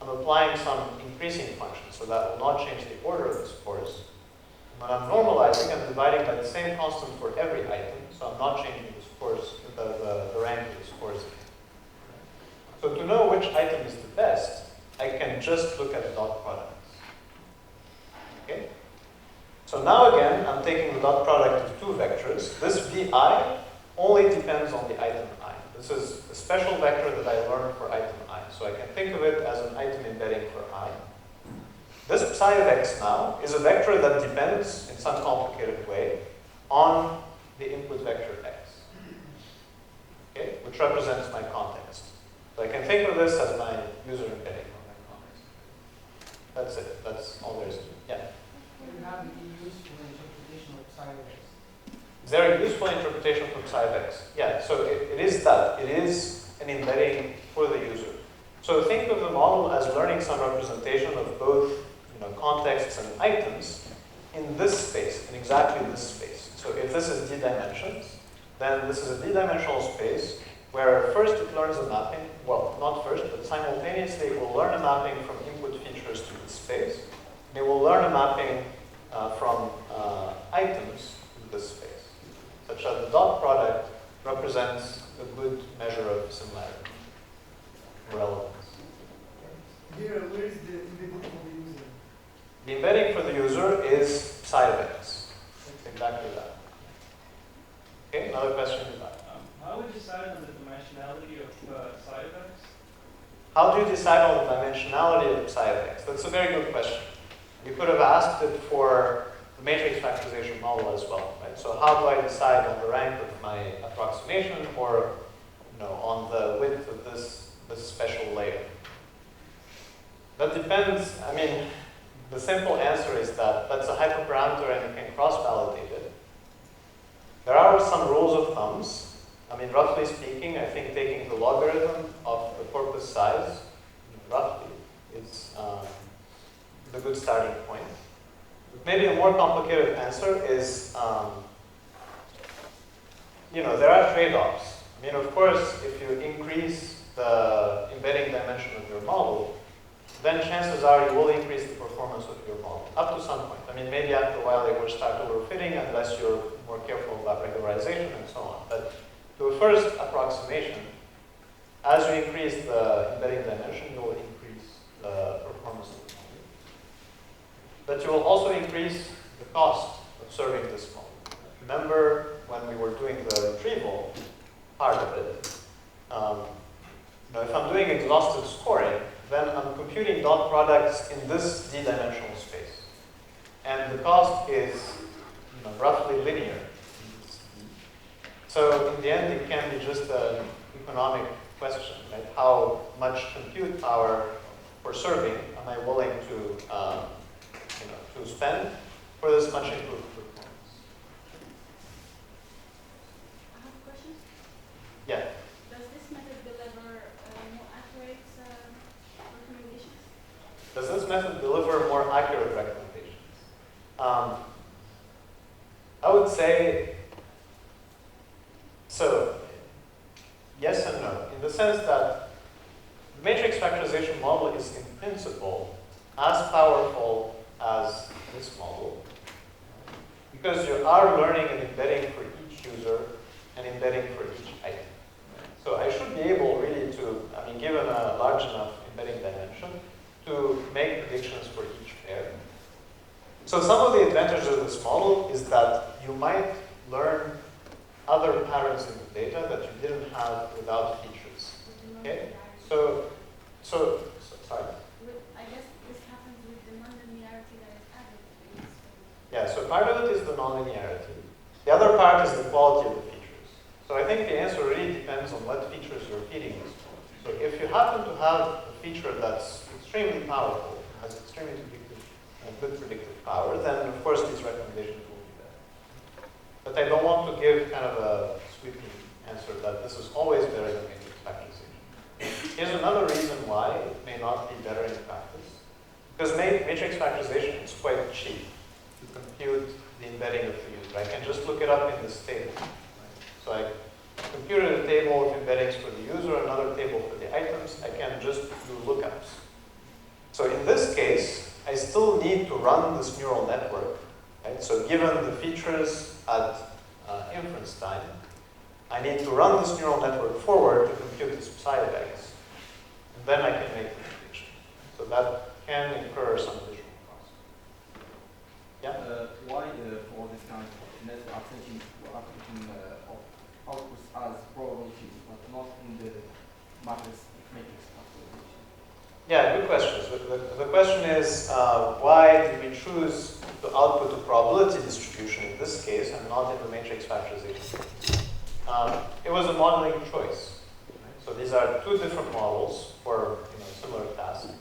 I'm applying some increasing function, so that will not change the order of the scores. When I'm normalizing, I'm dividing by the same constant for every item, so I'm not changing the scores, the rank of the scores. So to know which item is the best, I can just look at the dot products. Okay? So now again, I'm taking the dot product of two vectors. This VI only depends on the item I. This is a special vector that I learned for item I. So I can think of it as an item embedding for I. This psi of x now is a vector that depends in some complicated way on the input vector x, okay, which represents my context. So I can think of this as my user embedding or my context. That's it. That's all there is to it. Yeah? You have a useful interpretation of psi of x. Is there a useful interpretation for psi of x? Yeah, so it is that. It is an embedding for the user. So think of the model as learning some representation of both contexts and items in this space, in exactly this space. So if this is d dimensions, then this is a d-dimensional space where first it learns a mapping, well, not first, but simultaneously it will learn a mapping from input features to this space. And it will learn a mapping from items to this space, such that the dot product represents a good measure of similarity, relevance. Here, where is the embedding for the user? The embedding for the user is psi of x. It's exactly that. Okay, another question is that. How would you decide how do you decide on the dimensionality of psi of x? That's a very good question. You could have asked it for the matrix factorization model as well, right? So how do I decide on the rank of my approximation, or on the width of this special layer? That depends. I mean, the simple answer is that that's a hyperparameter and you can cross-validate it. There are some rules of thumbs. I mean, roughly speaking, I think taking the logarithm of the corpus size, roughly, is the good starting point. Maybe a more complicated answer is, there are trade-offs. I mean, of course, if you increase the embedding dimension of your model, then chances are you will increase the performance of your model, up to some point. I mean, maybe after a while they will start overfitting unless you're more careful about regularization and so on. But to a first approximation, as you increase the embedding dimension, you will increase the performance of the model. But you will also increase the cost of serving this model. Remember when we were doing the retrieval part of it, if I'm doing exhaustive scoring, then I'm computing dot products in this d-dimensional space. And the cost is roughly linear. So in the end, it can be just an economic question, right? How much compute power for serving am I willing to spend for this much improved performance? I have a question. Yeah. Does this method deliver more accurate recommendations? Does this method deliver more accurate recommendations? I would say, so, yes and no, in the sense that the matrix factorization model is in principle as powerful as this model, because you are learning and embedding for each user and embedding for each item. So I should be able really to, given a large enough embedding dimension, to make predictions for each pair. So some of the advantages of this model is that you might learn other patterns in the data that you didn't have without features. Okay? So sorry. I guess this happens with the nonlinearity that is added to this. Yeah, so part of it is the nonlinearity. The other part is the quality of the features. So I think the answer really depends on what features you're feeding this model. So if you happen to have a feature that's extremely powerful, has extremely good predictive power, then of course these recommendations will be better. But I don't want to give kind of a sweeping answer that this is always better than matrix factorization. Here's another reason why it may not be better in practice. Because matrix factorization is quite cheap to compute the embedding of the user. I can just look it up in this table. Right? So I computed a table of embeddings for the user, another table for the items. I can just do lookups. So in this case, I still need to run this neural network. Right? So given the features at inference time, I need to run this neural network forward to compute this psi of x. And then I can make the prediction. So that can incur some additional cost. Yeah? Why for this kind of net are thinking of outputs as probabilities, but not in the matrix factorization? Yeah, good question. So the question is, why did we choose to output a probability distribution in this case and not in the matrix factorization? It was a modeling choice. Right? So these are two different models for similar tasks.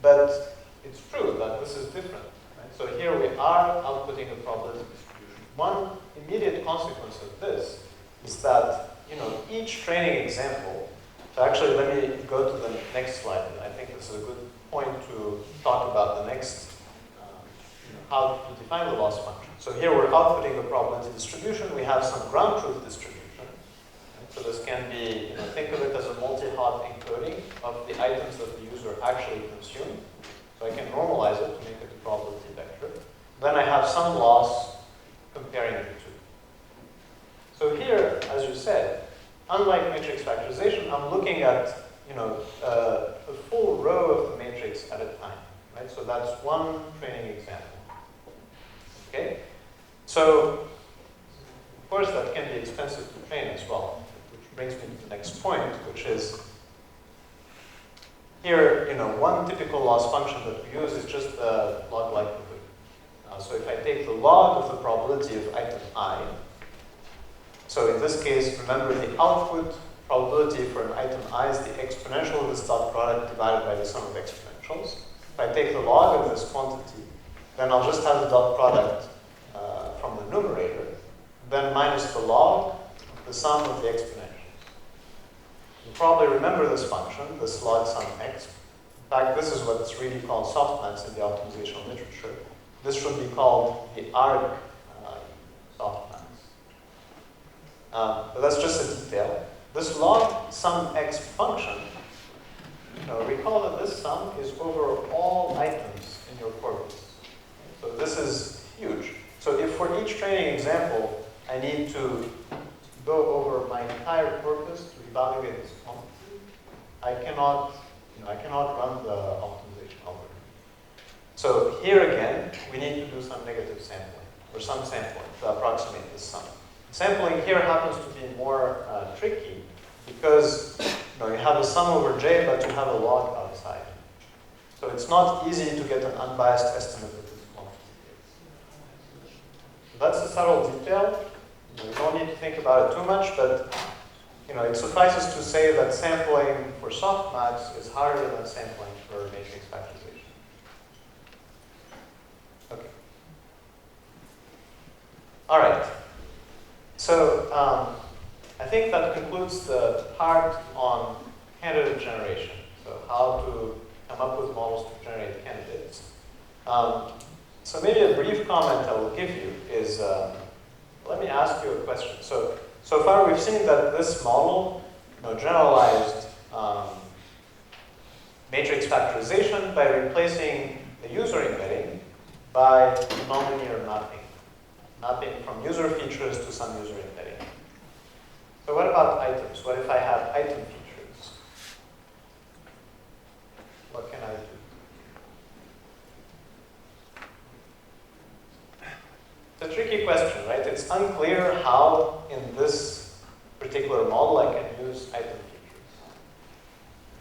But it's true that this is different. Right? So here we are outputting a probability distribution. One immediate consequence of this is that each training example. So actually, let me go to the next slide. I think this is a good point to talk about the next, how to define the loss function. So here we're outputting the probability distribution. We have some ground truth distribution. Right? So this can be, think of it as a multi-hot encoding of the items that the user actually consumed. So I can normalize it to make it a probability vector. Then I have some loss comparing the two. So here, as you said, unlike matrix factorization, I'm looking at a full row of the matrix at a time. Right? So that's one training example. Okay? So, of course, that can be expensive to train as well, which brings me to the next point, which is here, one typical loss function that we use is just the log likelihood. So if I take the log of the probability of item I, so in this case, remember the output probability for an item I is the exponential of this dot product divided by the sum of exponentials. If I take the log of this quantity, then I'll just have the dot product from the numerator, then minus the log of the sum of the exponentials. You probably remember this function, this log sum x. In fact, this is what's really called softmax in the optimizational literature. This should be called the arg softmax. But that's just a detail. This log sum x function, recall that this sum is over all items in your corpus. So this is huge. So if for each training example, I need to go over my entire corpus to evaluate this quantity, I cannot run the optimization algorithm. So here again, we need to do some negative sampling, or some sampling to approximate this sum. Sampling here happens to be more tricky because you have a sum over j, but you have a log outside. So it's not easy to get an unbiased estimate of this quantity. So that's a subtle detail. You don't need to think about it too much, but it suffices to say that sampling for softmax is harder than sampling for matrix factorization. Okay. All right. So I think that concludes the part on candidate generation. So how to come up with models to generate candidates. So maybe a brief comment I will give you is, let me ask you a question. So far we've seen that this model generalized matrix factorization by replacing the user embedding by nonlinear mapping from user features to some user embedding. So what about items? What if I have item features? What can I do? It's a tricky question, right? It's unclear how in this particular model I can use item features.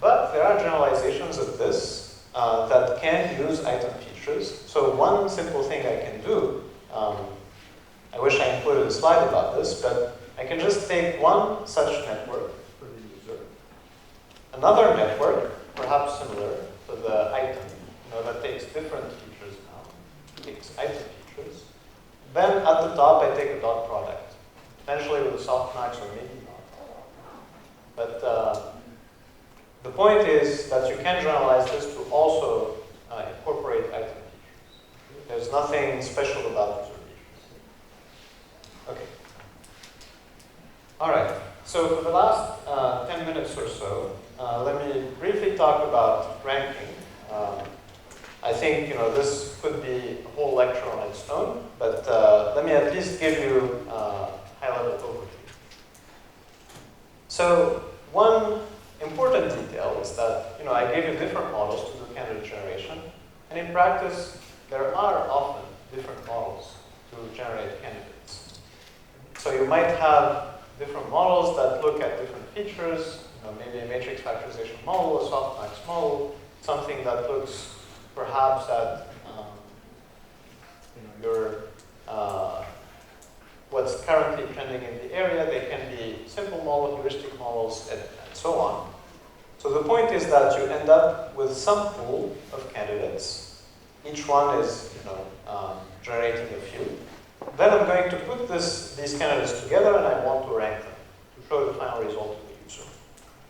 But there are generalizations of this that can use item features. So one simple thing I can do, I wish I included a slide about this, but I can just take one such network for the user, another network, perhaps similar to the item, that takes different features now, takes item features. Then at the top, I take a dot product, potentially with a softmax or maybe not. But the point is that you can generalize this to also incorporate item features. There's nothing special about user features. Okay. All right. So for the last 10 minutes or so, let me briefly talk about ranking. I think this could be a whole lecture on its own, but let me at least give you a high-level overview. So one important detail is that I gave you different models to do candidate generation, and in practice there are often different models to generate candidates. So you might have different models that look at different features, maybe a matrix factorization model, a softmax model, something that looks perhaps at your what's currently trending in the area. They can be simple model, heuristic models, and so on. So the point is that you end up with some pool of candidates. Each one is generating a few. Then I'm going to put these candidates together, and I want to rank them to show the final result to the user.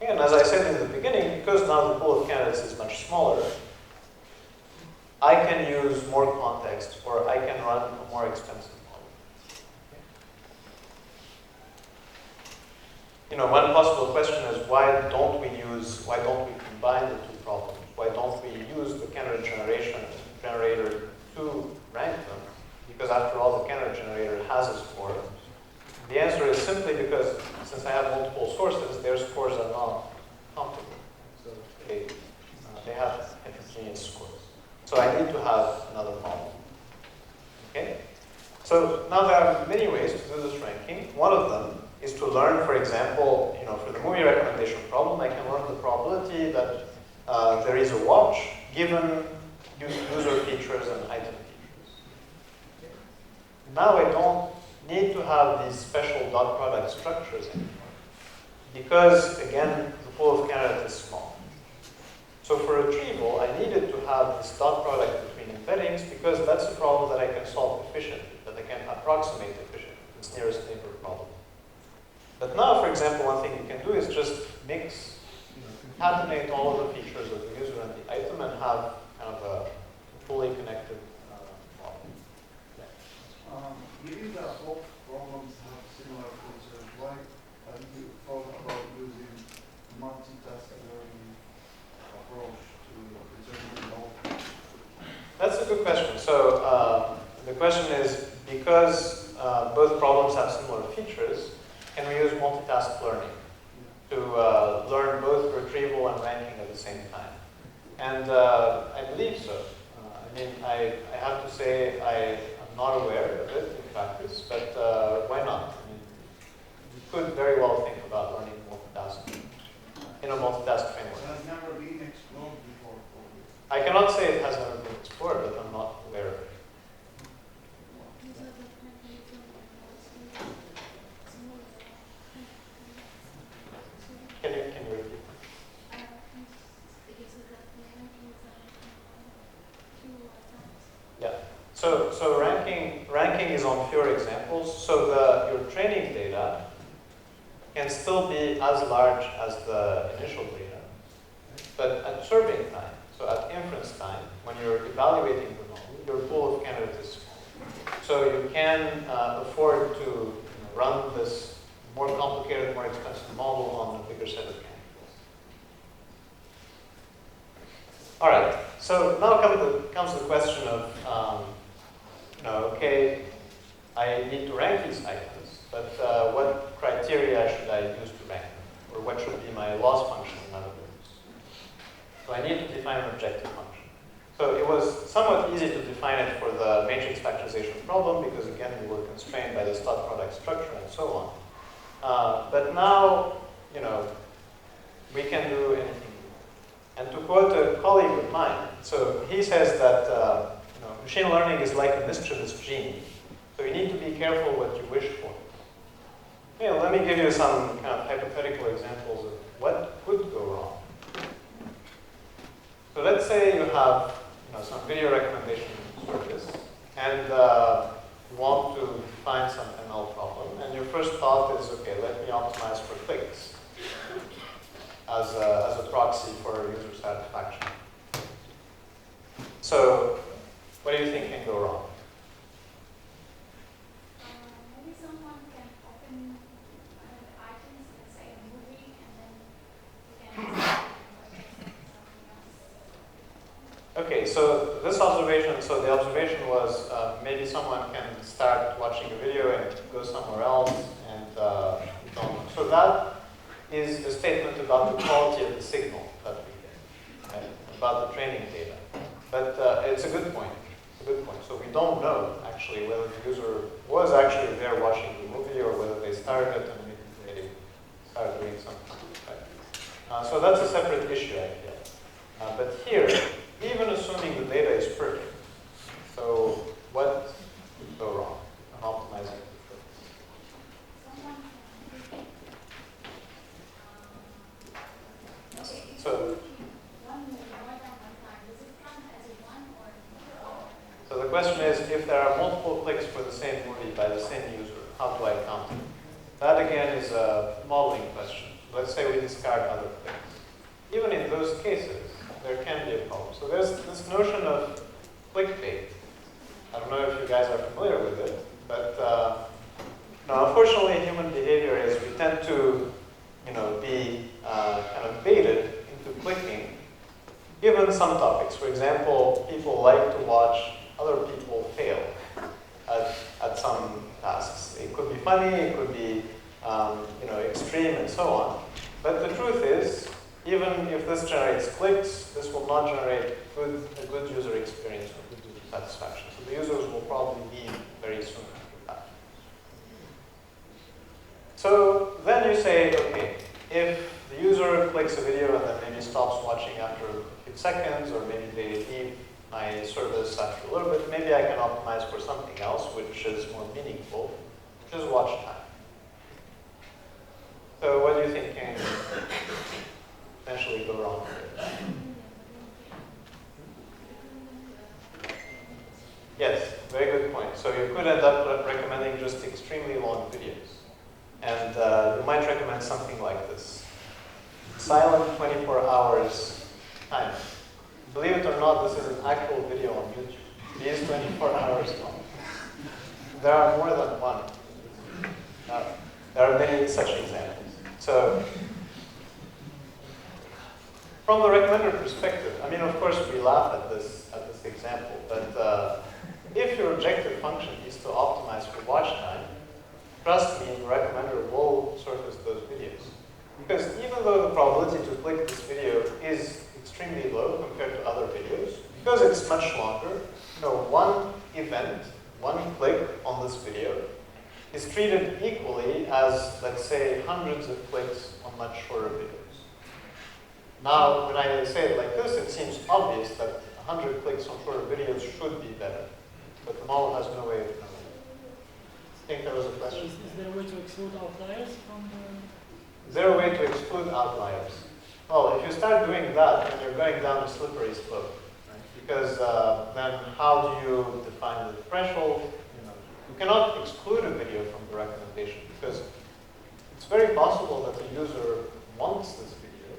And as I said in the beginning, because now the pool of candidates is much smaller, I can use more context, or I can run a more expensive model. One possible question is why don't we combine the two problems? Why don't we use the candidate generation generator to rank them? Because after all, the candidate generator has a score. The answer is simply because since I have multiple sources, their scores are not comparable. So they have heterogeneous scores. So I need to have another model. Okay? So now there are many ways to do this ranking. One of them is to learn, for example, for the movie recommendation problem, I can learn the probability that there is a watch given user features and item features. Now I don't need to have these special dot product structures anymore, because again, the pool of candidates is small. So for retrieval, I needed to have this dot product between embeddings because that's a problem that I can solve efficiently, that I can approximate efficiently, this nearest neighbor problem. But now, for example, one thing you can do is just mix, concatenate all of the features of the user and the item and have kind of a fully connected model. Given that both problems have similar features, why haven't you thought about using multitask learning approach to determine the outcome? That's a good question. So the question is, because both problems have similar features, can we use multitask learning to learn both retrieval and ranking at the same time? And I believe so. I have to say I'm not aware of it in practice, but why not? You could very well think about learning multitasking in a multitask framework. It has never been explored before. I cannot say it has never been explored, but I'm not aware of it. Can you repeat? Yeah. So ranking is on fewer examples. So your training data can still be as large as the initial data, but at serving time, so at inference time, when you're evaluating the model, your pool of candidates is small. So you can afford to run this more complicated, more expensive model on a bigger set of candidates. All right. So now comes the question of, okay, I need to rank these items, but what criteria should I use to rank them? Or what should be my loss function, in other words? So I need to define an objective function. So it was somewhat easy to define it for the matrix factorization problem because, again, we were constrained by this dot product structure and so on. But now, we can do anything. And to quote a colleague of mine, so he says that machine learning is like a mischievous genie. So you need to be careful what you wish for. Let me give you some kind of hypothetical examples of what could go wrong. So let's say you have some video recommendation service, and you want to define some ML problem, and your first thought is, okay, let me optimize for clicks as a proxy for user satisfaction. So what do you think can go wrong? Maybe someone can open one of the items, let's say a movie, and then you can something else. Okay, so this observation, so the observation was maybe someone can start watching a video and go somewhere else, and you don't. So that is a statement about the quality of the signal that we get, right? About the training data. But it's a good point. It's a good point. So we don't know actually whether the user was actually there watching the movie or whether they started it and maybe they started doing something. Right? So that's a separate issue, I feel. But here, even assuming the data is perfect, so what could go wrong in optimizing? So the question is, if there are multiple clicks for the same movie by the same user, how do I count it? That again is a modeling question. Let's say we discard other clicks. Even in those cases, there can be a problem. So there's this notion of clickbait. I don't know if you guys are familiar with it, but unfortunately, human behavior is we tend to, be kind of baited into clicking, given some topics. For example, people like to watch other people fail at some tasks. It could be funny, it could be, extreme, and so on. But the truth is, even if this generates clicks, this will not generate a good user experience or good user satisfaction. So the users will probably leave very soon after that. So then you say, okay, if the user clicks a video and then maybe stops watching after a few seconds, or maybe they leave my service after a little bit, maybe I can optimize for something else which is more meaningful, which is watch time. So what do you think can potentially go wrong here? Yes, very good point. So you could end up recommending just extremely long videos. And you might recommend something like this. Silent 24 hours time. Believe it or not, this is an actual video on YouTube. It is 24 hours long. There are more than one. There are many such examples. So, from the recommender perspective, I mean, of course, we laugh at this example, but if your objective function is to optimize for watch time, trust me, the recommender will surface those videos. Because even though the probability to click this video is extremely low compared to other videos, because it's much longer, you know, one event, one click on this video is treated equally as, let's say, hundreds of clicks on much shorter videos. Now, when I say it like this, it seems obvious that 100 clicks on shorter videos should be better, but the model has no way of knowing. I think there was a question. Is there a way to exclude outliers from the... Is there a way to exclude outliers? Well, if you start doing that, then you're going down a slippery slope. Right? Because then how do you define the threshold? You cannot exclude a video from the recommendation because it's very possible that the user wants this video.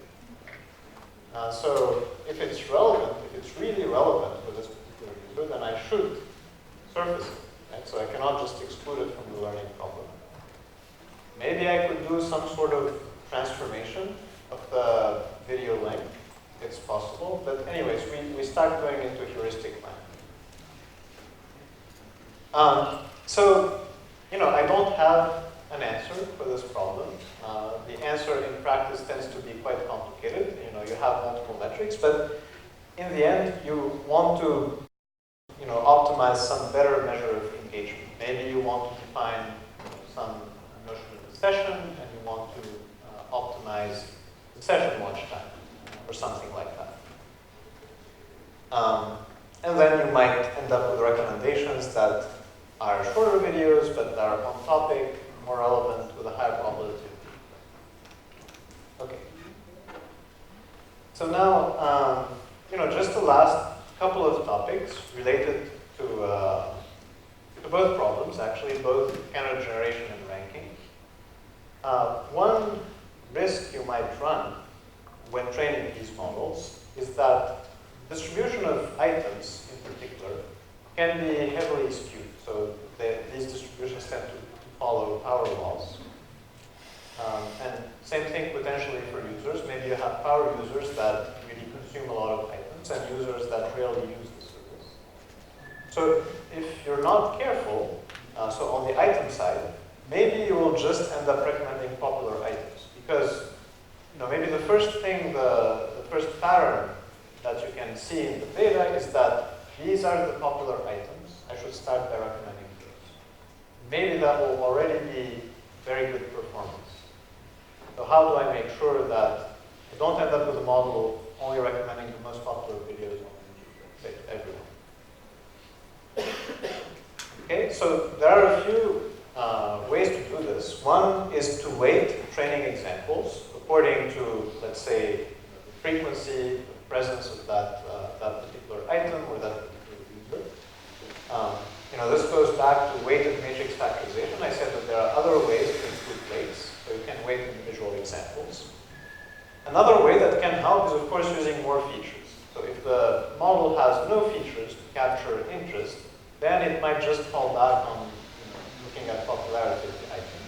So if it's relevant, if it's really relevant for this particular user, then I should surface it. Right? So I cannot just exclude it from the learning problem. Maybe I could do some sort of transformation of the video length. It's possible. But anyways, we start going into heuristic land. So, you know, I don't have an answer for this problem. The answer in practice tends to be quite complicated. You know, you have multiple metrics, but in the end, you want to, you know, optimize some better measure of engagement. Maybe you want to define some notion of a session, and you want to optimize the session watch time, or something like that. And then you might end up with recommendations that are shorter videos, but that are on topic, more relevant, with a higher probability. Okay. So now, you know, just the last couple of topics related to both problems, actually, both candidate generation and ranking. One risk you might run when training these models is that distribution of items, in particular, can be heavily skewed. So these distributions tend to follow power laws. And same thing potentially for users. Maybe you have power users that really consume a lot of items and users that rarely use the service. So if you're not careful, so on the item side, maybe you will just end up recommending popular items. Because, you know, maybe the first thing, the first pattern that you can see in the data is that these are the popular items. I should start by recommending those. Maybe that will already be very good performance. So how do I make sure that I don't end up with a model only recommending the most popular videos on YouTube, say to everyone? Okay, so there are a few ways to do this. One is to weight training examples according to, let's say, the frequency, the presence of that particular item or that particular user. You know, this goes back to weighted matrix factorization. I said that there are other ways to include weights, so you can weight individual examples. Another way that can help is, of course, using more features. So if the model has no features to capture interest, then it might just fall back on, you know, looking at popularity of the item.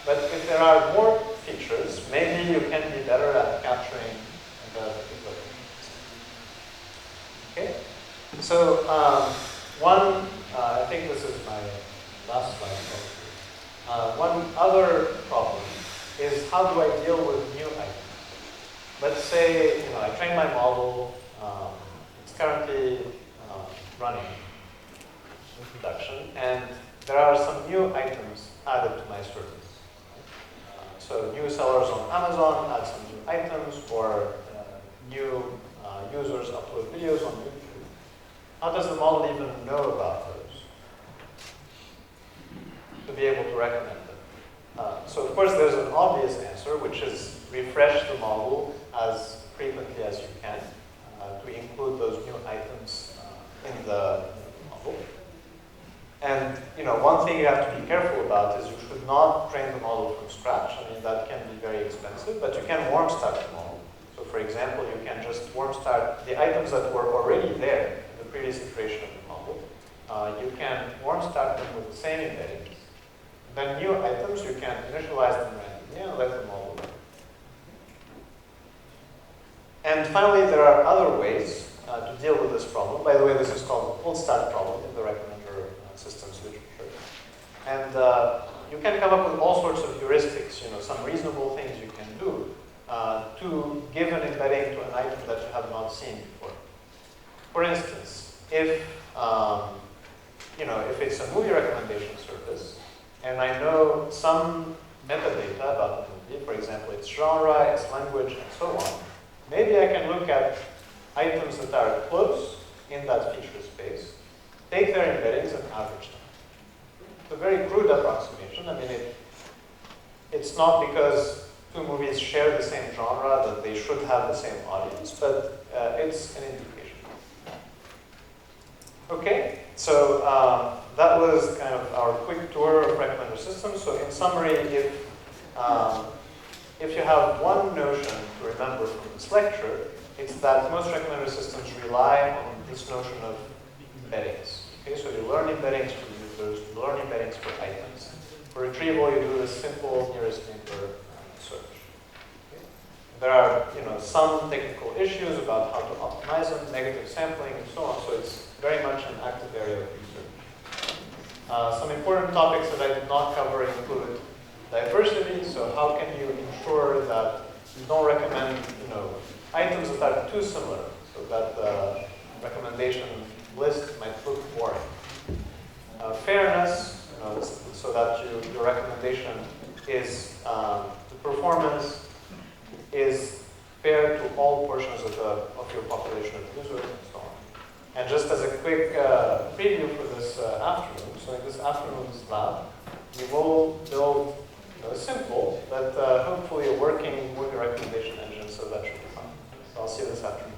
But if there are more features, maybe you can be better at capturing the particular interest. Okay? So I think this is my last slide. One other problem is how do I deal with new items? Let's say, you know, I train my model, it's currently running in production, and there are some new items added to my service. So new sellers on Amazon add some new items, or new users upload videos on YouTube. How does the model even know about those to be able to recommend them? So of course there's an obvious answer, which is refresh the model as frequently as you can to include those new items in the model. And one thing you have to be careful about is you should not train the model from scratch. I mean, that can be very expensive, but you can warm start the model. So for example, you can just warm start the items that were already there in the previous iteration of the model. You can warm start them with the same embeddings. Then new items, you can initialize them randomly and let the model run. And finally, there are other ways to deal with this problem. By the way, this is called the cold start problem in the recommender systems literature. And you can come up with all sorts of heuristics, some reasonable things you can do to give an embedding to an item that you have not seen before. For instance, if it's a movie recommendation service, and I know some metadata about the movie, for example, its genre, its language, and so on, maybe I can look at items that are close in that feature space, take their embeddings and average them. It's a very crude approximation. I mean, it's not because two movies share the same genre that they should have the same audience, but it's an indication. Okay, so that was kind of our quick tour of recommender systems. So in summary, if you have one notion to remember from this lecture, it's that most recommender systems rely on this notion of embeddings. Okay, so you learn embeddings for users, you learn embeddings for items. For retrieval, you do a simple nearest neighbor search. Okay. There are some technical issues about how to optimize them, negative sampling, and so on. So it's very much an active area of research. Some important topics that I did not cover include diversity. So how can you ensure that you don't recommend items that are too similar, so that the recommendation list might look boring. Fairness, so that your recommendation is, the performance is fair to all portions of your population of users and so on. And just as a quick preview for this afternoon, so in this afternoon's lab, we will build a simple, but hopefully a working movie recommendation engine, so that should be fun. So I'll see you this afternoon.